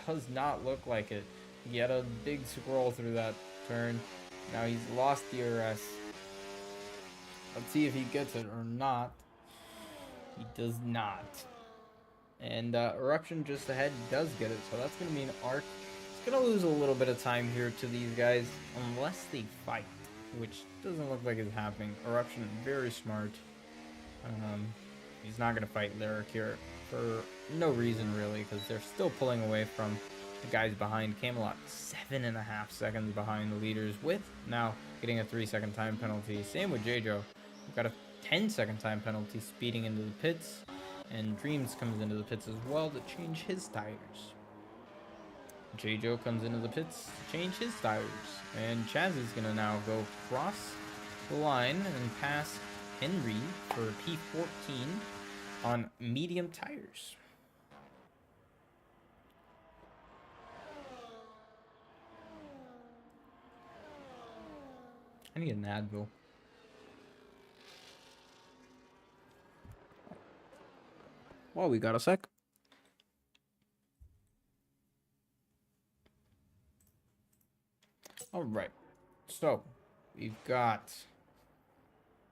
Does not look like it. He had a big scroll through that turn. Now he's lost DRS. Let's see if he gets it or not. He does not. And Eruption just ahead does get it, so that's going to mean Arc is going to lose a little bit of time here to these guys unless they fight, which doesn't look like it's happening. Eruption, very smart. He's not going to fight Lyric here for no reason, really, because they're still pulling away from the guys behind. Camelot 7.5 seconds behind the leaders, with now getting a 3-second time penalty. Same with J-Joe. We've got a 10-second time penalty speeding into the pits, and Dreams comes into the pits as well to change his tires. J-Joe comes into the pits to change his tires, and Chaz is going to now go cross the line and pass Henry for P14 on medium tires. I need an Advil. Well, we got a sec. All right. So, we've got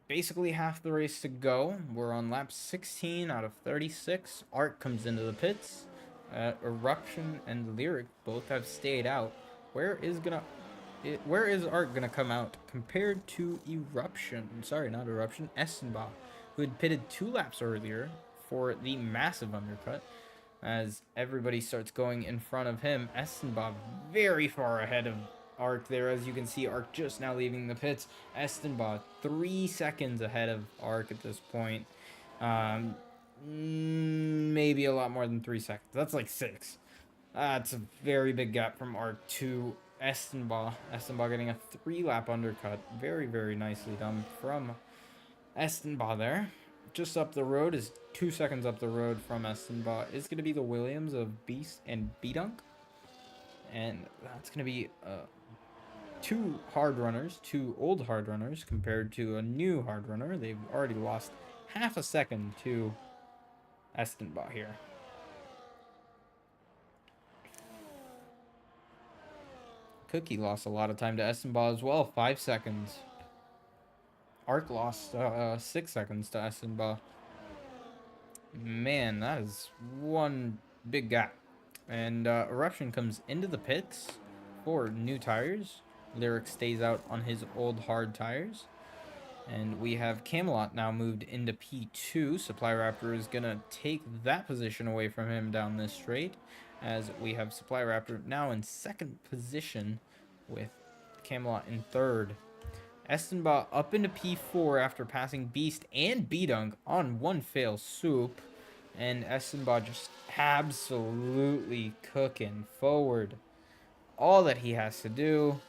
basically half the race to go. We're on lap 16 out of 36. Arc comes into the pits. Eruption and Lyric both have stayed out. Where is Arc gonna come out compared to Eruption? Sorry, not Eruption. Estenbach, who had pitted 2 laps earlier for the massive undercut. As everybody starts going in front of him, Estenbach very far ahead of Arc there. As you can see, Arc just now leaving the pits. Estenbach 3 seconds ahead of Arc at this point. Maybe a lot more than 3 seconds. That's like 6. That's a very big gap from Arc to Estenbach. Estenbach getting a 3-lap undercut. Very, very nicely done from Estenbach there. Just up the road is 2 seconds up the road from Estenbach is going to be the Williams of Beast and B-Dunk. And that's going to be 2 hard runners, 2 old hard runners compared to a new hard runner. They've already lost half a second to Estenbach here. Cookie lost a lot of time to Essenball as well, 5 seconds. Arc lost 6 seconds to Essenball. Man, that is one big gap. And Eruption comes into the pits for new tires. Lyric stays out on his old hard tires. And we have Camelot now moved into P2. Supply Raptor is going to take that position away from him down this straight, as we have Supply Raptor now in second position with Camelot in third. Estenba up into P4 after passing Beast and B-Dunk on one fail swoop. And Estenba just absolutely cooking forward. All that he has to do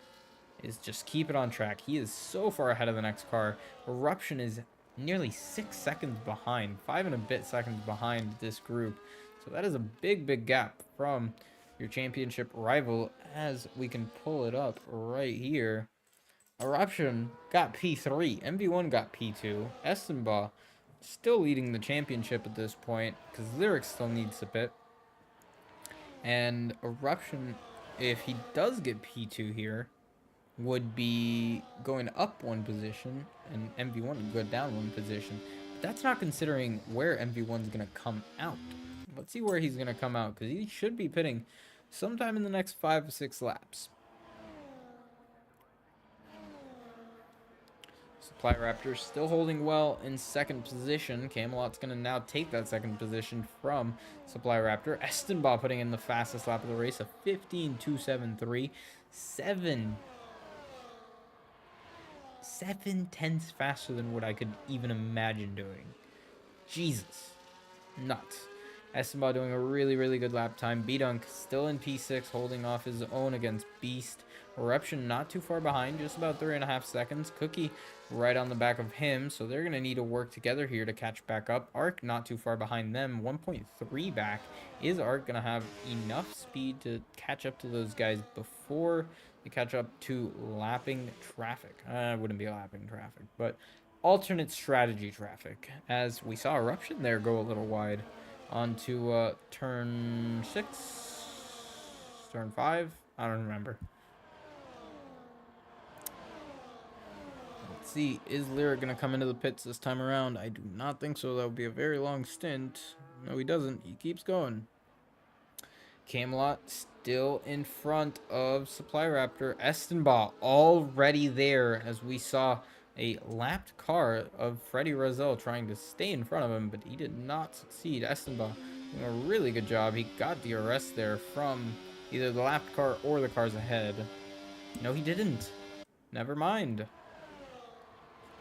is just keep it on track. He is so far ahead of the next car. Eruption is nearly 6 seconds behind, 5 and a bit seconds behind this group. So that is a big gap from your championship rival, as we can pull it up right here. Eruption got P3, MV1 got P2, Estenba still leading the championship at this point, because Lyric still needs to pit. And Eruption, if he does get P2 here, would be going up one position, and MV1 would go down one position. But that's not considering where MV1's going to come out. Let's see where he's going to come out, because he should be pitting sometime in the next 5 or 6 laps. Supply Raptor still holding well in second position. Camelot's going to now take that second position from Supply Raptor. Estenba putting in the fastest lap of the race, a 15.273. 7/10 faster than what I could even imagine doing. Jesus. Nuts. Estenba doing a really good lap time. B-Dunk still in P6, holding off his own against Beast. Eruption not too far behind, just about 3.5 seconds. Cookie right on the back of him, so they're going to need to work together here to catch back up. Arc not too far behind them, 1.3 back. Is Arc going to have enough speed to catch up to those guys before they catch up to lapping traffic? Wouldn't be lapping traffic, but alternate strategy traffic, as we saw Eruption there go a little wide onto turn 6, turn 5, I don't remember. Let's see, is Lyric going to come into the pits this time around? I do not think so. That would be a very long stint. No, he doesn't. He keeps going. Camelot still in front of Supply Raptor. Estenba already there, as we saw a lapped car of Freddie Rozelle trying to stay in front of him, but he did not succeed. Estenba doing a really good job. He got DRS there from either the lapped car or the cars ahead. No, he didn't. Never mind.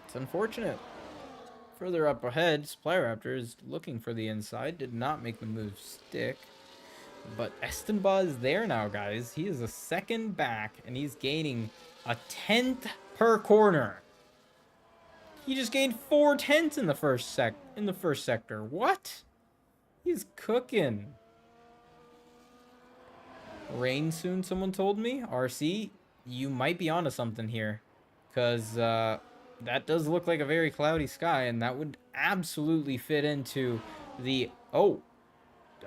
It's unfortunate. Further up ahead, Supply Raptor is looking for the inside. Did not make the move stick. But Estenba is there now, guys. He is a second back, and he's gaining a 10th per corner. He just gained 4 tenths in the first sector. What? He's cooking. Rain soon, someone told me. RC, you might be onto something here, because that does look like a very cloudy sky, and that would absolutely fit into the... Oh,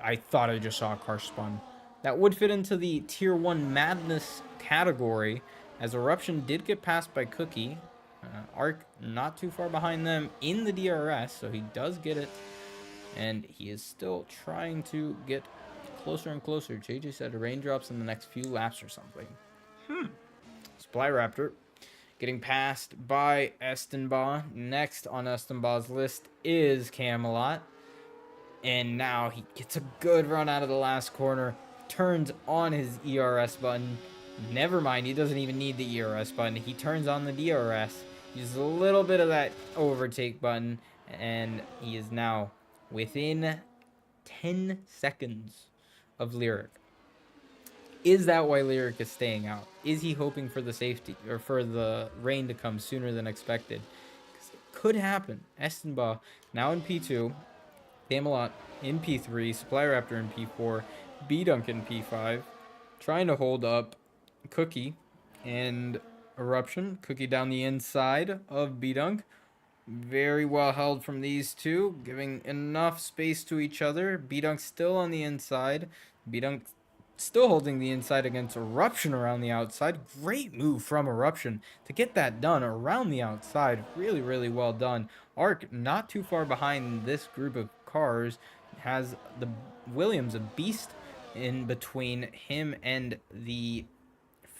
I thought I just saw a car spun. That would fit into the Tier 1 Madness category, as Eruption did get passed by Cookie. Arc not too far behind them in the DRS, so he does get it. And he is still trying to get closer and closer. JJ said raindrops in the next few laps or something. Supply Raptor getting passed by Estenba. Next on Estenba's list is Camelot. And now he gets a good run out of the last corner. Turns on his ERS button. Never mind, he doesn't even need the ERS button. He turns on the DRS. Uses a little bit of that overtake button. And he is now within 10 seconds of Lyric. Is that why Lyric is staying out? Is he hoping for the safety, or for the rain to come sooner than expected? Because it could happen. Estenba now in P2. Camelot in P3. Supply Raptor in P4. B-Dunk in P5. Trying to hold up Cookie and Eruption. Cookie down the inside of B-Dunk. Very well held from these two, giving enough space to each other. B-Dunk still on the inside. B-Dunk Still holding the inside against Eruption around the outside. Great move from Eruption to get that done around the outside. Really, really well done. Arc not too far behind this group of cars. Has the Williams, a beast, in between him and the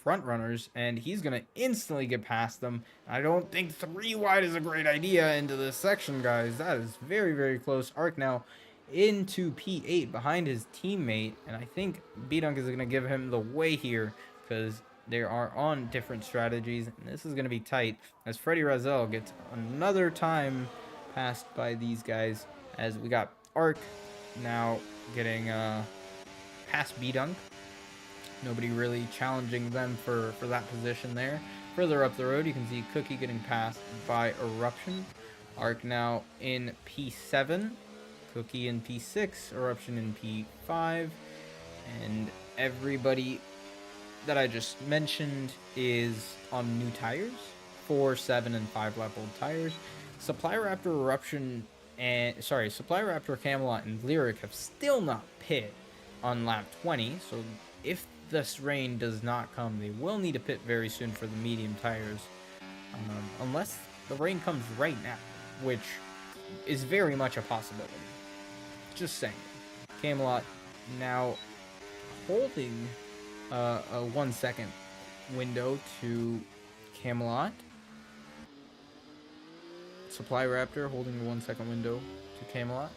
front runners, and he's gonna instantly get past them. I don't think 3 wide is a great idea into this section, guys. That is very, very close. Arc now into P8 behind his teammate, and I think B-Dunk is gonna give him the way here because they are on different strategies, and this is gonna be tight as Freddy Razel gets another time passed by these guys, as we got Arc now getting past B-Dunk. Nobody really challenging them for that position there. Further up the road, you can see Cookie getting passed by Eruption. Arc now in P7. Cookie in P6. Eruption in P5. And everybody that I just mentioned is on new tires. 4, 7, and 5 lap old tires. Supply Raptor, Eruption, and Supply Raptor, Camelot, and Lyric have still not pit on lap 20. So if this rain does not come, they will need to pit very soon for the medium tires, unless the rain comes right now, which is very much a possibility. Just saying. Camelot now holding a 1 second window to Camelot. Supply Raptor holding a 1 second window to Camelot.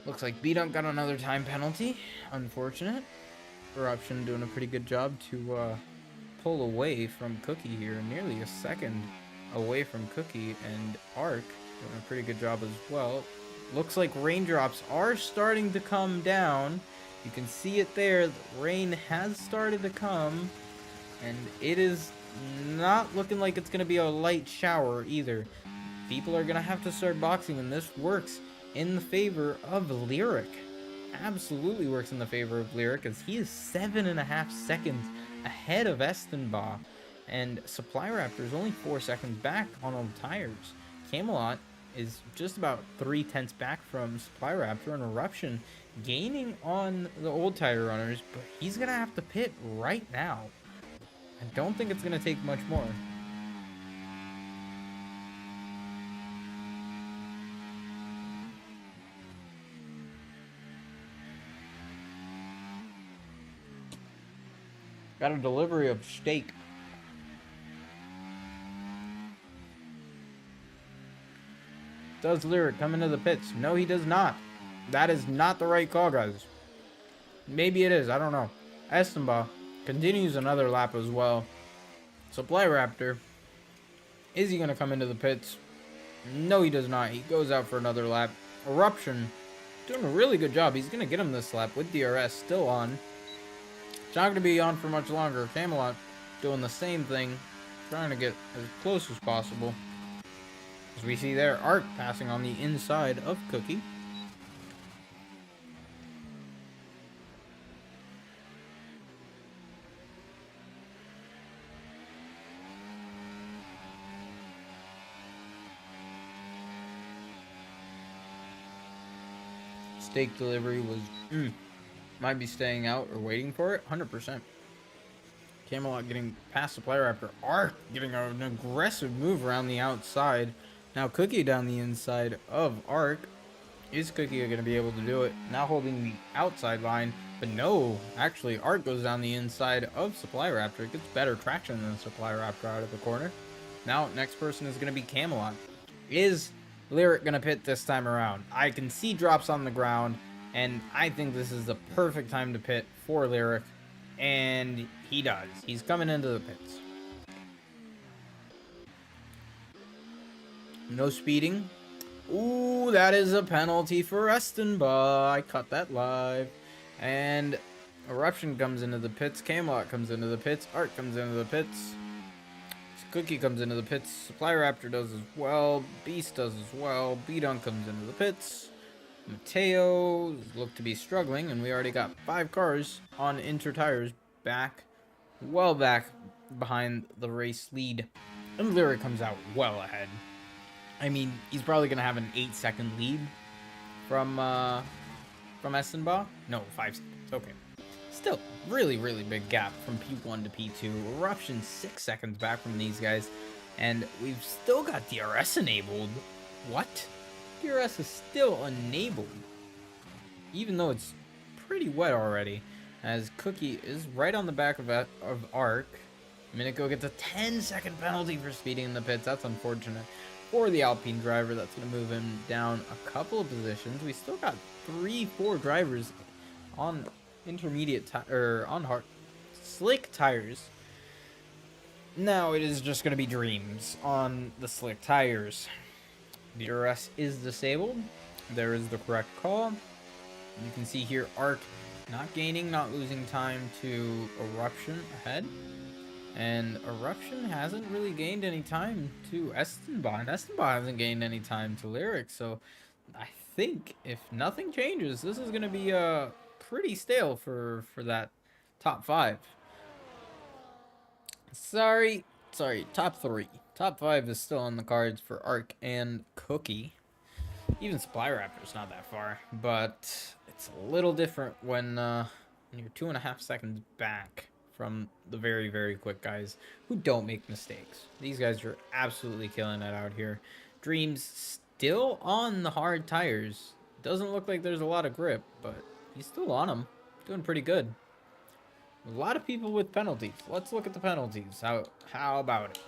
Looks like B-Dunk got another time penalty. Unfortunate. Eruption doing a pretty good job to pull away from Cookie here, nearly a second away from Cookie, and Arc doing a pretty good job as well. Looks like raindrops are starting to come down. You can see it there. The rain has started to come, and it is not looking like it's going to be a light shower either. People are going to have to start boxing, and this works in the favor of Lyric. Absolutely works in the favor of Lyric, as he is 7.5 seconds ahead of Estenbaugh, and Supply Raptor is only 4 seconds back on old tires. Camelot is just about 3/10 back from Supply Raptor, and Eruption gaining on the old tire runners, but he's gonna have to pit right now. I don't think it's gonna take much more. Got a delivery of steak. Does Lyric come into the pits? No, he does not. That is not the right call, guys. Maybe it is. I don't know. Estenbaugh continues another lap as well. Supply Raptor. Is he going to come into the pits? No, he does not. He goes out for another lap. Eruption doing a really good job. He's going to get him this lap with DRS still on. It's not going to be on for much longer. Camelot doing the same thing, trying to get as close as possible. As we see there, Arc passing on the inside of Cookie. Steak delivery was might be staying out or waiting for it. 100%. Camelot getting past Supply Raptor. Arc getting an aggressive move around the outside. Now Cookie down the inside of Arc. Is Cookie going to be able to do it? Now holding the outside line. But no, actually Arc goes down the inside of Supply Raptor. It gets better traction than Supply Raptor out of the corner. Now next person is going to be Camelot. Is Lyric going to pit this time around? I can see drops on the ground, and I think this is the perfect time to pit for Lyric. And he does. He's coming into the pits. No speeding. Ooh, that is a penalty for Estenbaugh. I caught that live. And Eruption comes into the pits. Camelot comes into the pits. Arc comes into the pits. Cookie comes into the pits. Supply Raptor does as well. Beast does as well. B-Dunk comes into the pits. Mateo looked to be struggling, and we already got 5 cars on Inter tires back, well back behind the race lead. And Lyric comes out well ahead. I mean, he's probably going to have an 8-second lead from Estenbaugh. No, 5 seconds. Okay. Still, really, really big gap from P1 to P2. Eruption 6 seconds back from these guys. And we've still got DRS enabled. What? DRS is still enabled. Even though it's pretty wet already. As Cookie is right on the back of Arc. Minico gets a 10-second penalty for speeding in the pits. That's unfortunate for the Alpine driver. That's going to move him down a couple of positions. We still got 3-4 drivers on intermediate on hard slick tires. Now it is just going to be dreams on the slick tires. DRS is disabled. There is the correct call. You can see here Arc not gaining, not losing time to Eruption ahead. And Eruption hasn't really gained any time to Estenba, and Estenba hasn't gained any time to Lyric. So I think if nothing changes, this is going to be pretty stale for that top 5. Sorry, top 3. Top 5 is still on the cards for Arc and Cookie. Even Supply Raptor's not that far, but it's a little different when you're 2.5 seconds back from the very, very quick guys who don't make mistakes. These guys are absolutely killing it out here. Dreams still on the hard tires. Doesn't look like there's a lot of grip, but he's still on them. Doing pretty good. A lot of people with penalties. Let's look at the penalties. How about it?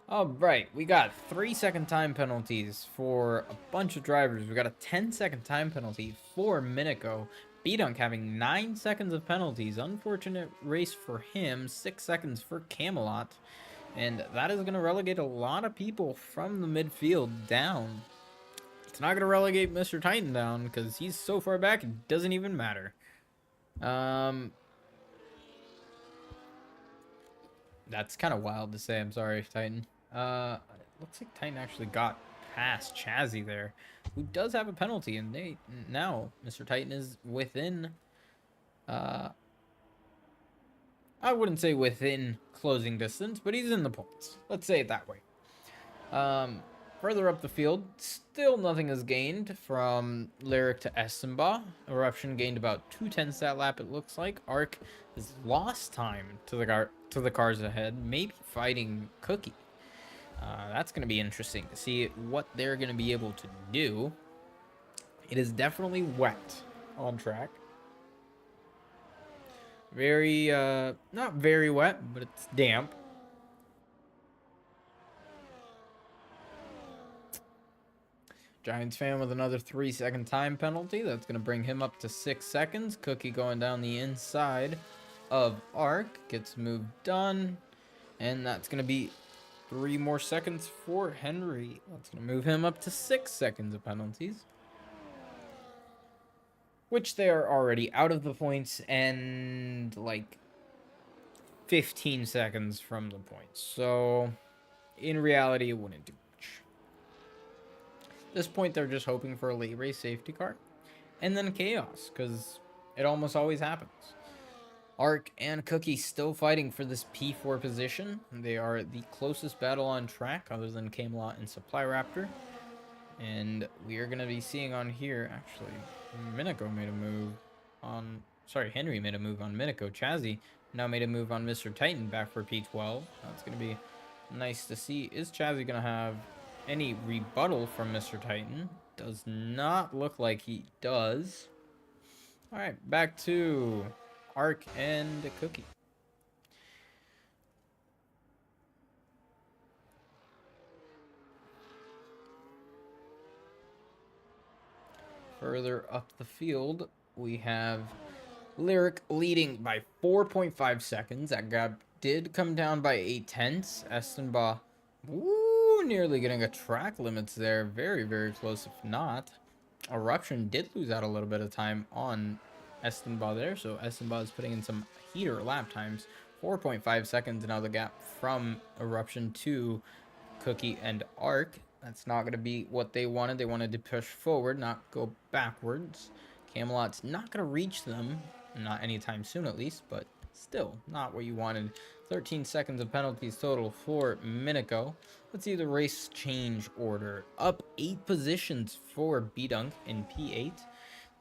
Alright, we got 3-second time penalties for a bunch of drivers. We got a 10-second time penalty for Minico. B-Dunk having 9 seconds of penalties. Unfortunate race for him. 6 seconds for Camelot. And that is going to relegate a lot of people from the midfield down. It's not going to relegate Mr. Titan down because he's so far back it doesn't even matter. That's kind of wild to say. I'm sorry, Titan. It looks like Titan actually got past Chazzy there, who does have a penalty, and now Mr. Titan is within. I wouldn't say within closing distance, but he's in the points. Let's say it that way. Further up the field, still nothing is gained from Lyric to Estenba. Eruption gained about 2/10 that lap, it looks like. Arc has lost time to the cars ahead, maybe fighting Cookie. That's going to be interesting to see what they're going to be able to do. It is definitely wet on track. Very, not very wet, but it's damp. Giants fan with another 3-second time penalty. That's going to bring him up to 6 seconds. Cookie going down the inside of Arc. Gets moved done. And that's going to be 3 more seconds for Henry. That's going to move him up to 6 seconds of penalties. Which they are already out of the points and like 15 seconds from the points. So in reality, it wouldn't do much. At this point, they're just hoping for a late race safety car. And then chaos, because it almost always happens. Arc and Cookie still fighting for this P4 position. They are the closest battle on track other than Camelot and Supply Raptor. And we are going to be seeing on here, actually, Minico made a move on, sorry, Henry made a move on Minico. Chazzy now made a move on Mr. Titan back for P12. That's going to be nice to see. Is Chazzy going to have any rebuttal from Mr. Titan? Does not look like he does. All right, back to Arc and Cookie. Further up the field, we have Lyric leading by 4.5 seconds. That gap did come down by 8/10. Estenba, nearly getting a track limits there. Very, very close, if not. Eruption did lose out a little bit of time on Estenba there, so Estenba is putting in some heater lap times. 4.5 seconds now the gap from Eruption to Cookie and Arc. That's not going to be what they wanted. They wanted to push forward, not go backwards. Camelot's not going to reach them, not anytime soon at least, but still not what you wanted. 13 seconds of penalties total for Minico. Let's see the race change order. Up 8 positions for B-Dunk in P8.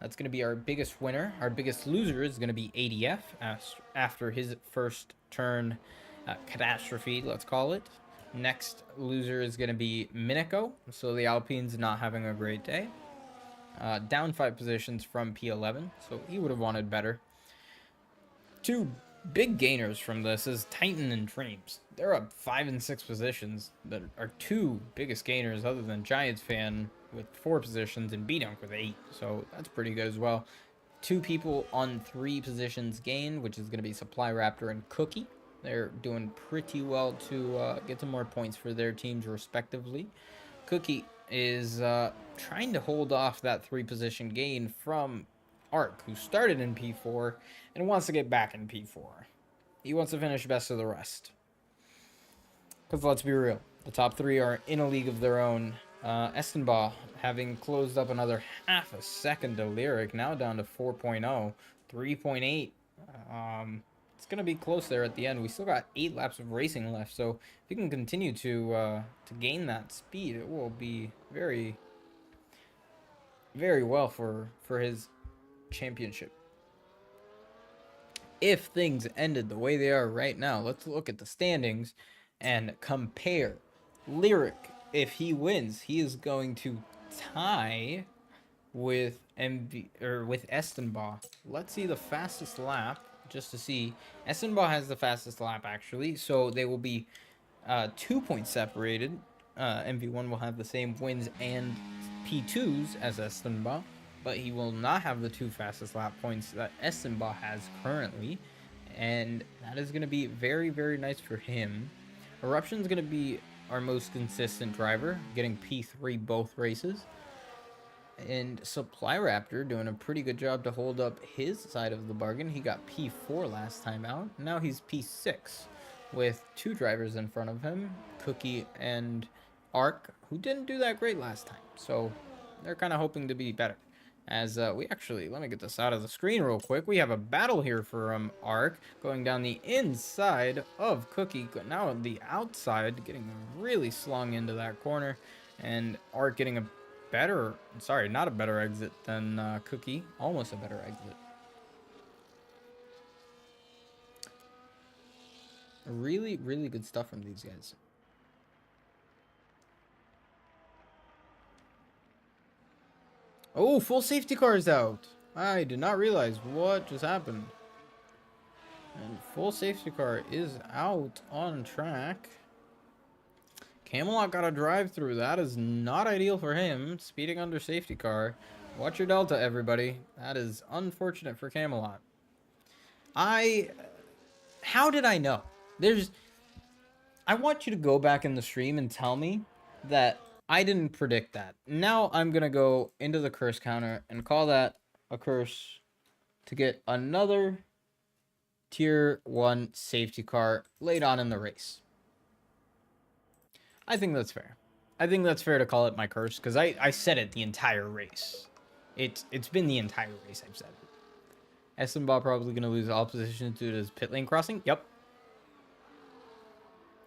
That's going to be our biggest winner. Our biggest loser is going to be ADF after his first turn catastrophe, let's call it. Next loser is going to be Miniko. So the Alpine's not having a great day. Down 5 positions from P11, so he would have wanted better. Two big gainers from this is Titan and Dreams. They're up 5 and 6 positions. That are two biggest gainers other than Giants fan with 4 positions and B-Dunk with 8. So that's pretty good as well. 2 people on 3 positions gained, which is going to be Supply Raptor and Cookie. They're doing pretty well to get some more points for their teams respectively. Cookie is trying to hold off that 3-position gain from Ark, who started in P4 and wants to get back in P4. He wants to finish best of the rest. Because let's be real, the top 3 are in a league of their own. Estenbaugh having closed up another half a second to Lyric, now down to 4.0, 3.8. It's going to be close there at the end. We still got 8 laps of racing left, so if he can continue to gain that speed, it will be very, very well for his championship. If things ended the way they are right now, let's look at the standings and compare. Lyric, if he wins, he is going to tie with with Estenbaugh. Let's see the fastest lap just to see. Estenbaugh has the fastest lap actually, so they will be 2 points separated. MV1 will have the same wins and P2s as Estenbaugh, but he will not have the 2 fastest lap points that Estenbaugh has currently, and that is going to be very, very nice for him. Eruption's going to be our most consistent driver, getting P3 both races. And Supply Raptor doing a pretty good job to hold up his side of the bargain. He got P4 last time out. Now he's P6 with 2 drivers in front of him, Cookie and Ark, who didn't do that great last time. So they're kind of hoping to be better. As we actually, let me get this out of the screen real quick. We have a battle here for Ark going down the inside of Cookie. Now the outside, getting really slung into that corner. And Ark getting a better, sorry, not a better exit than Cookie. Almost a better exit. Really, really good stuff from these guys. Oh, full safety car is out. I did not realize what just happened. And full safety car is out on track. Camelot got a drive through. That is not ideal for him. Speeding under safety car. Watch your delta, everybody. That is unfortunate for Camelot. How did I know? I want you to go back in the stream and tell me that I didn't predict that. Now I'm going to go into the curse counter and call that a curse to get another tier 1 safety car late on in the race. I think that's fair. I think that's fair to call it my curse because I said it the entire race. It's been the entire race I've said it. Estenbaugh probably going to lose all positions due to his pit lane crossing. Yep.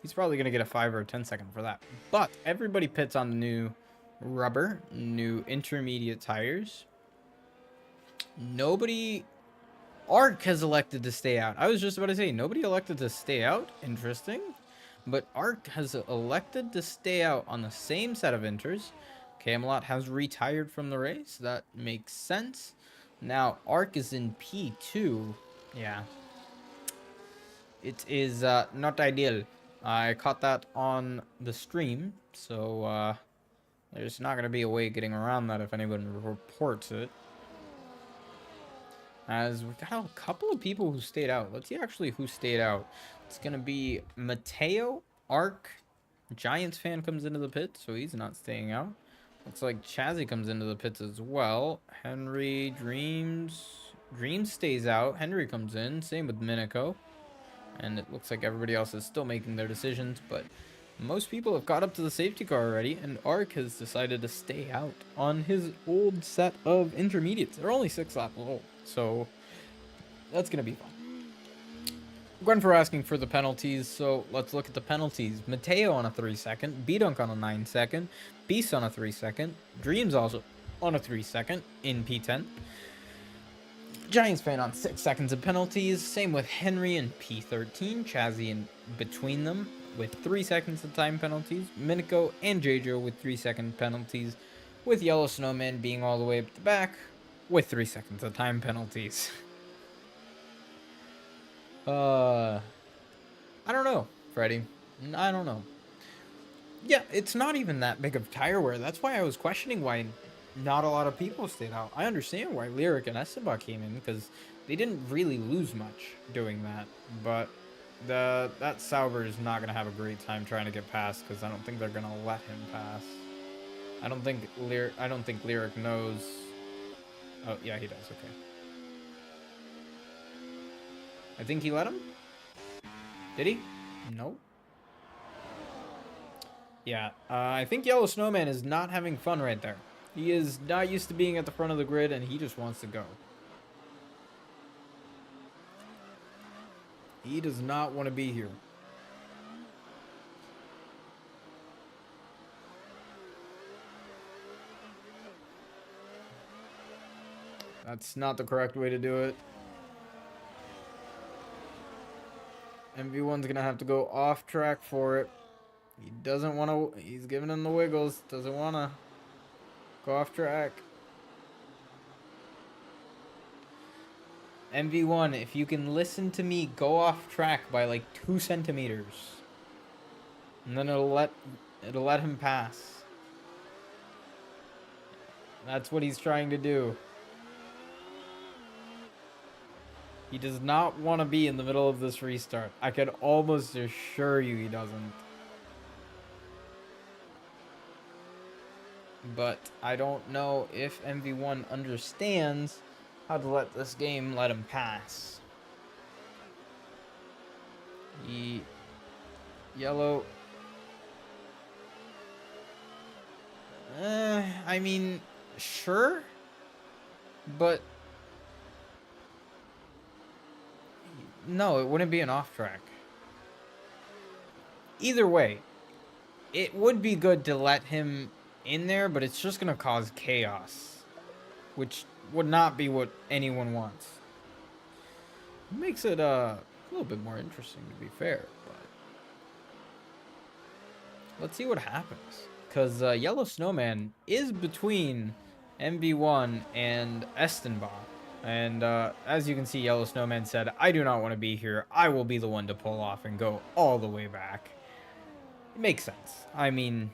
He's probably going to get a 5 or a 10 second for that. But everybody pits on the new rubber, new intermediate tires. Nobody... Ark has elected to stay out. I was just about to say, nobody elected to stay out. Interesting. But Ark has elected to stay out on the same set of inters. Camelot has retired from the race. That makes sense. Now, Ark is in P2. Yeah. It is not ideal. I caught that on the stream, so there's not going to be a way of getting around that if anyone reports it. As we got a couple of people who stayed out. Let's see actually who stayed out. It's going to be Mateo, Ark, Giants fan comes into the pit, so he's not staying out. Looks like Chazzy comes into the pits as well. Henry, Dreams stays out. Henry comes in, same with Miniko. And it looks like everybody else is still making their decisions, but most people have caught up to the safety car already, and Ark has decided to stay out on his old set of intermediates. They're only 6 laps old, so that's going to be fun. Gwen for asking for the penalties, so let's look at the penalties. Mateo on a 3 second, B-Dunk on a 9 second, Beast on a 3 second, Dreams also on a 3-second in P10. Giants fan on 6 seconds of penalties. Same with Henry in P13. Chazzy in between them with 3 seconds of time penalties. Minico and JJo with 3-second penalties. With Yellow Snowman being all the way up the back with 3 seconds of time penalties. I don't know, Freddie. I don't know. Yeah, it's not even that big of tire wear. That's why I was questioning why not a lot of people stayed out. I understand why Lyric and Esteban came in, because they didn't really lose much doing that. But that Sauber is not going to have a great time trying to get past, because I don't think they're going to let him pass. I don't think Lyric knows. Oh, yeah, he does. Okay. I think he let him? Did he? Nope. Yeah, I think Yellow Snowman is not having fun right there. He is not used to being at the front of the grid, and he just wants to go. He does not want to be here. That's not the correct way to do it. MV1's going to have to go off track for it. He doesn't want to. He's giving him the wiggles. Doesn't want to go off track. MV1, if you can listen to me, go off track by like 2 centimeters. And then it'll let him pass. That's what he's trying to do. He does not want to be in the middle of this restart. I can almost assure you he doesn't. But I don't know if MV1 understands how to let this game let him pass. Yellow. I mean, sure. But no, it wouldn't be an off track. Either way, it would be good to let him in there, but it's just going to cause chaos, which would not be what anyone wants. It makes it a little bit more interesting, to be fair, but let's see what happens, because Yellow Snowman is between MV1 and Estenbaugh, and as you can see, Yellow Snowman said, I do not want to be here. I will be the one to pull off and go all the way back. It makes sense. I mean,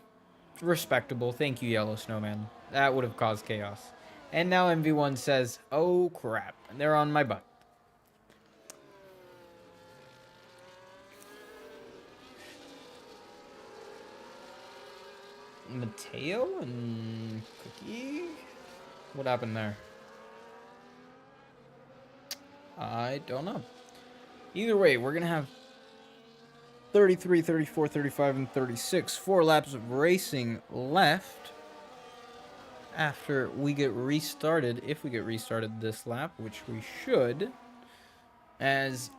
respectable. Thank you, Yellow Snowman. That would have caused chaos. And now MV1 says, oh crap, they're on my butt. Mateo and Cookie? What happened there? I don't know. Either way, we're going to have 33, 34, 35, and 36. 4 laps of racing left after we get restarted. If we get restarted this lap, which we should. As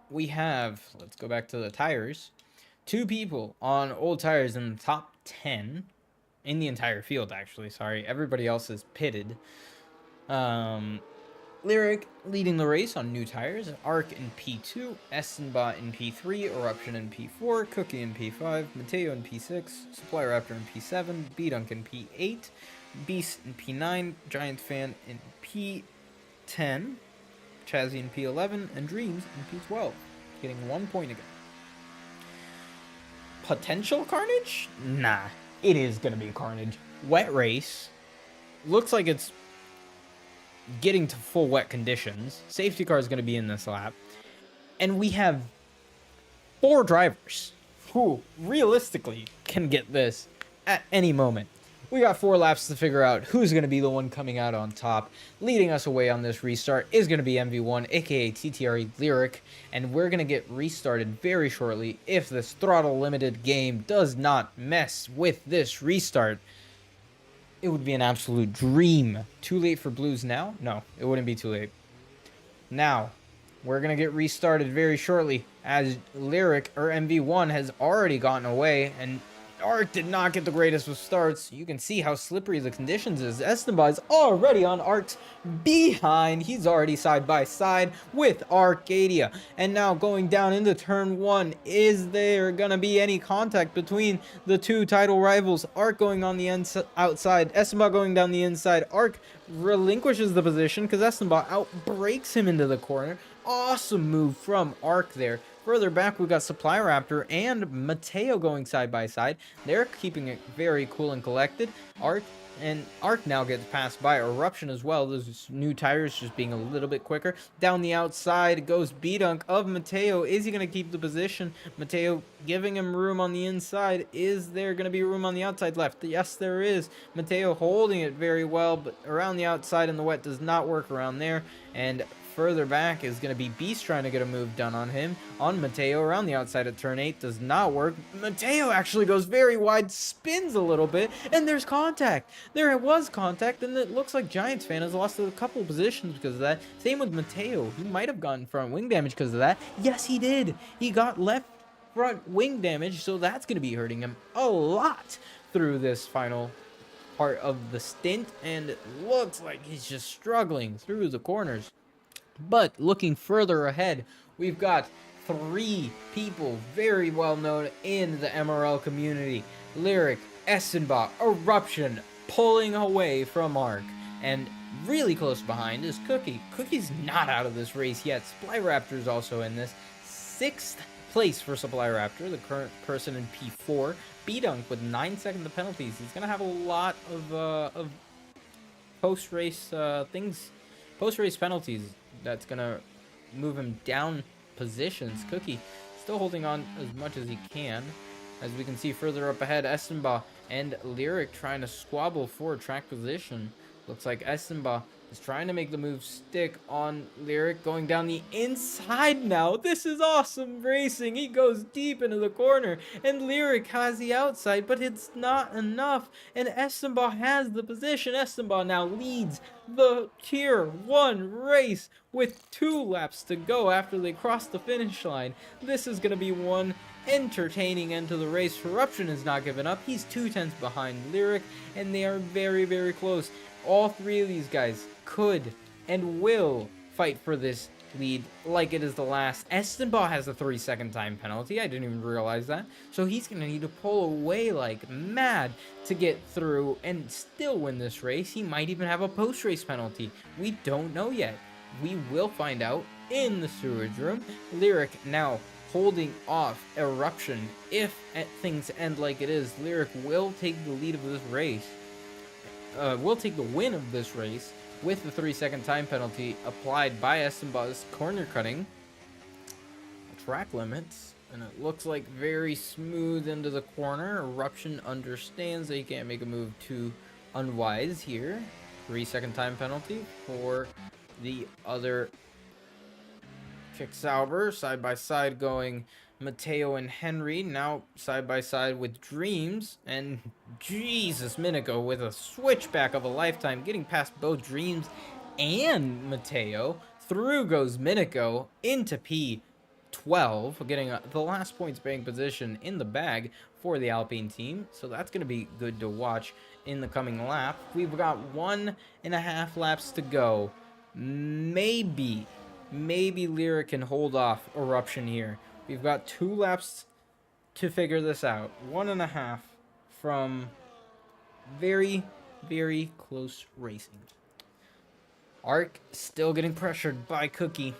we have, let's go back to the tires. 2 people on old tires in the top 10. In the entire field, actually. Sorry. Everybody else is pitted. Lyric leading the race on new tires. Arc in P2, Estenbaugh in P3, Eruption in P4, Cookie in P5, Mateo in P6, Supply Raptor in P7, B-Dunk in P8, Beast in P9, Giant Fan in P10, Chazzy in P11, and Dreams in P12, getting 1 point again. Potential carnage? Nah, it is going to be carnage. Wet race. Looks like it's getting to full wet conditions. Safety car is going to be in this lap. And we have 4 drivers who realistically can get this at any moment. We got 4 laps to figure out who's going to be the one coming out on top. Leading us away on this restart is going to be MV1, aka TTRE Lyric. And we're going to get restarted very shortly if this throttle limited game does not mess with this restart. It would be an absolute dream. Too late for blues now? No, it wouldn't be too late. Now, we're going to get restarted very shortly as Lyric or MV1 has already gotten away and Arc did not get the greatest of starts. You can see how slippery the conditions is. Esteban is already on Arc's behind. He's already side by side with Arcadia. And now going down into turn 1, is there going to be any contact between the two title rivals? Arc going on the outside, Esteban going down the inside. Arc relinquishes the position because Esteban outbreaks him into the corner. Awesome move from Arc there. Further back, we got Supply Raptor and Mateo going side by side. They're keeping it very cool and collected. Arc now gets passed by Eruption as well. Those new tires just being a little bit quicker. Down the outside goes B-Dunk of Mateo. Is he going to keep the position? Mateo giving him room on the inside. Is there going to be room on the outside left? Yes, there is. Mateo holding it very well, but around the outside in the wet does not work around there. And further back is going to be Beast trying to get a move done on him. On Mateo around the outside of turn 8 does not work. Mateo actually goes very wide, spins a little bit, and there's contact. There was contact, and it looks like Giants fan has lost a couple positions because of that. Same with Mateo. He might have gotten front wing damage because of that. Yes, he did. He got left front wing damage, so that's going to be hurting him a lot through this final part of the stint, and it looks like he's just struggling through the corners. But looking further ahead, we've got 3 people very well known in the MRL community. Lyric, Essenbach, Eruption, pulling away from Arc. And really close behind is Cookie. Cookie's not out of this race yet. Supply Raptor is also in this. 6th place for Supply Raptor, the current person in P4. B-Dunk with 9 seconds of penalties. He's going to have a lot of post-race post-race penalties. That's gonna move him down positions. Cookie still holding on as much as he can. As we can see further up ahead, Essenba and Lyric trying to squabble for track position. Looks like Essenba is trying to make the move stick on Lyric, going down the inside now. This is awesome racing. He goes deep into the corner, and Lyric has the outside, but it's not enough. And Essenba has the position. Essenba now leads the Tier 1 race with 2 laps to go after they cross the finish line. This is going to be one entertaining end to the race. Eruption has not given up. He's 2/10 behind Lyric, and they are very, very close. All 3 of these guys could and will fight for this lead like it is the last. Estenbaugh has a 3-second time penalty. I didn't even realize that. So he's going to need to pull away like mad to get through and still win this race. He might even have a post-race penalty. We don't know yet. We will find out in the sewage room. Lyric now holding off Eruption. If things end like it is, Lyric will take the lead of this race. Will take the win of this race with the 3-second time penalty applied by Essenbaugh's corner cutting track limits. And it looks like very smooth into the corner. Eruption understands that he can't make a move too unwise here. 3-second time penalty for the other Kicksauber. Side by side going Mateo and Henry, now side by side with Dreams, and Jesus, Minico with a switchback of a lifetime, getting past both Dreams and Mateo. Through goes Minico into P12, getting the last points bearing position in the bag for the Alpine team, so that's going to be good to watch in the coming lap. We've got 1.5 laps to go. Maybe Lyric can hold off Eruption here. We've got 2 laps to figure this out. 1.5 from very, very close racing. Arc still getting pressured by Cookie.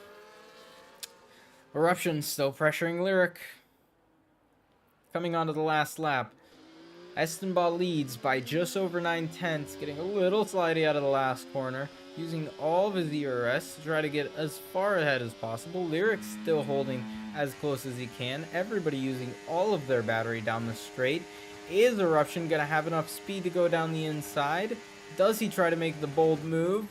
Eruption still pressuring Lyric. Coming onto the last lap. Estenbaugh leads by just over 9/10, getting a little slidey out of the last corner, using all of his ERS to try to get as far ahead as possible. Lyric still holding as close as he can. Everybody using all of their battery down the straight. Is Eruption going to have enough speed to go down the inside? Does he try to make the bold move?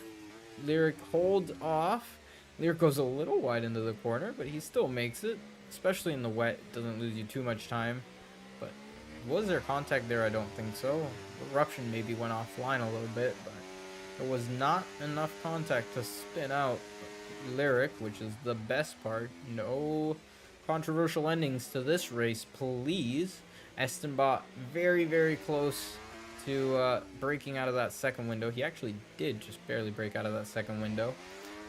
Lyric holds off. Lyric goes a little wide into the corner, but he still makes it, especially in the wet. It doesn't lose you too much time. But was there contact there? I don't think so. Eruption maybe went offline a little bit, but there was not enough contact to spin out Lyric, which is the best part. No controversial endings to this race, please. Estenbach very, very close to breaking out of that second window. He actually did just barely break out of that second window.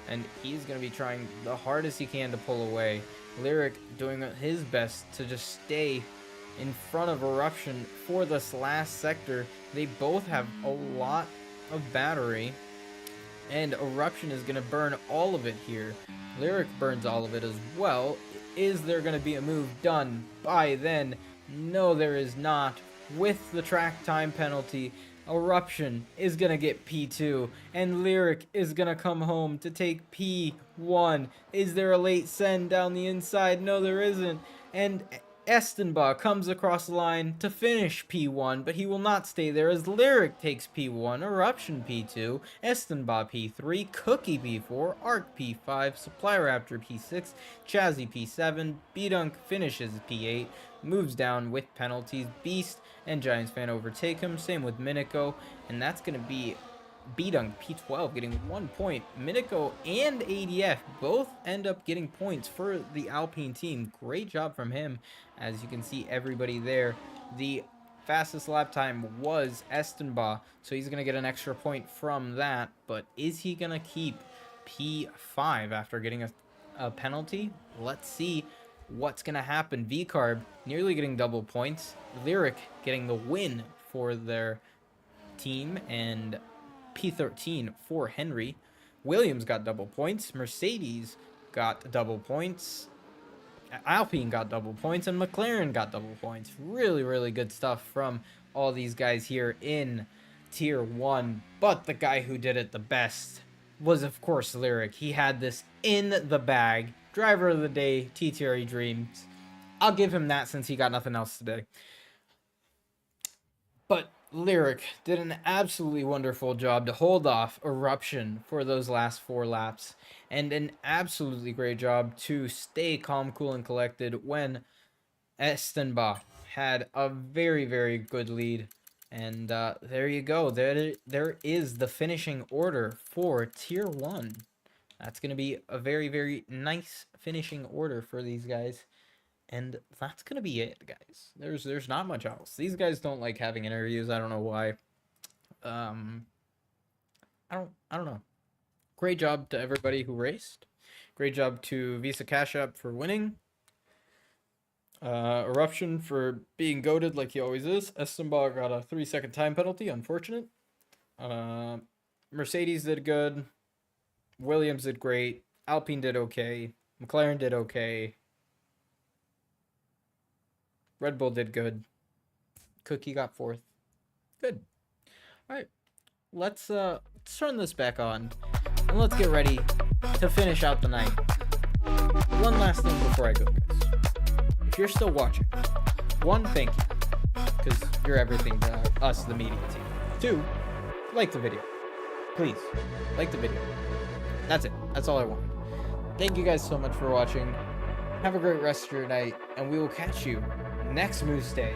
And he's going to be trying the hardest he can to pull away. Lyric doing his best to just stay in front of Eruption for this last sector. They both have a lot of battery, and Eruption is going to burn all of it here. Lyric burns all of it as well. Is there going to be a move done by then? No, there is not. With the track time penalty, Eruption is going to get P2, and Lyric is going to come home to take P1. Is there a late send down the inside? No, there isn't. And Estenbach comes across the line to finish P1, but he will not stay there as Lyric takes P1, Eruption P2, Estenbach P3, Cookie P4, Arc P5, Supply Raptor P6, Chazzy P7, B-Dunk finishes P8, moves down with penalties, Beast and Giants Fan overtake him, same with Minico, and that's going to be B-Dunk P12 getting 1 point. Minico and ADF both end up getting points for the Alpine team. Great job from him. As you can see, everybody there. The fastest lap time was Estenbach, so he's going to get an extra point from that. But is he going to keep P5 after getting a penalty? Let's see what's going to happen. VCarb nearly getting double points. Lyric getting the win for their team, and P13 for Henry. Williams got double points. Mercedes got double points. Alpine got double points, and McLaren got double points. Really, really good stuff from all these guys here in Tier 1. But the guy who did it the best was, of course, Lyric. He had this in the bag. Driver of the day, TTRE Dreams. I'll give him that since he got nothing else today. But Lyric did an absolutely wonderful job to hold off Eruption for those last 4 laps, and an absolutely great job to stay calm, cool, and collected when Estenbach had a very, very good lead. And there you go. There is the finishing order for Tier 1. That's going to be a very, very nice finishing order for these guys. And that's going to be it, guys. There's not much else. These guys don't like having interviews. I don't know why. I don't know. Great job to everybody who raced. Great job to Visa Cash App for winning. Eruption for being goated like he always is. Estenbach got a 3-second time penalty. Unfortunate. Mercedes did good. Williams did great. Alpine did okay. McLaren did okay. Red Bull did good. Cookie got 4th. Good. All right. Let's turn this back on, and let's get ready to finish out the night. One last thing before I go, guys. If you're still watching, 1, thank you, because you're everything to us, the media team. 2, like the video. Please, like the video. That's it. That's all I want. Thank you guys so much for watching. Have a great rest of your night, and we will catch you next Moose Day,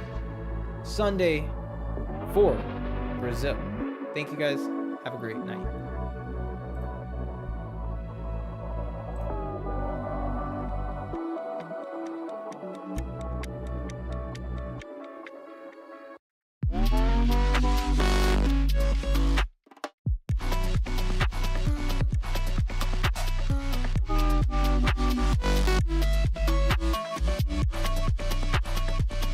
Sunday, for Brazil. Thank you guys. Have a great night.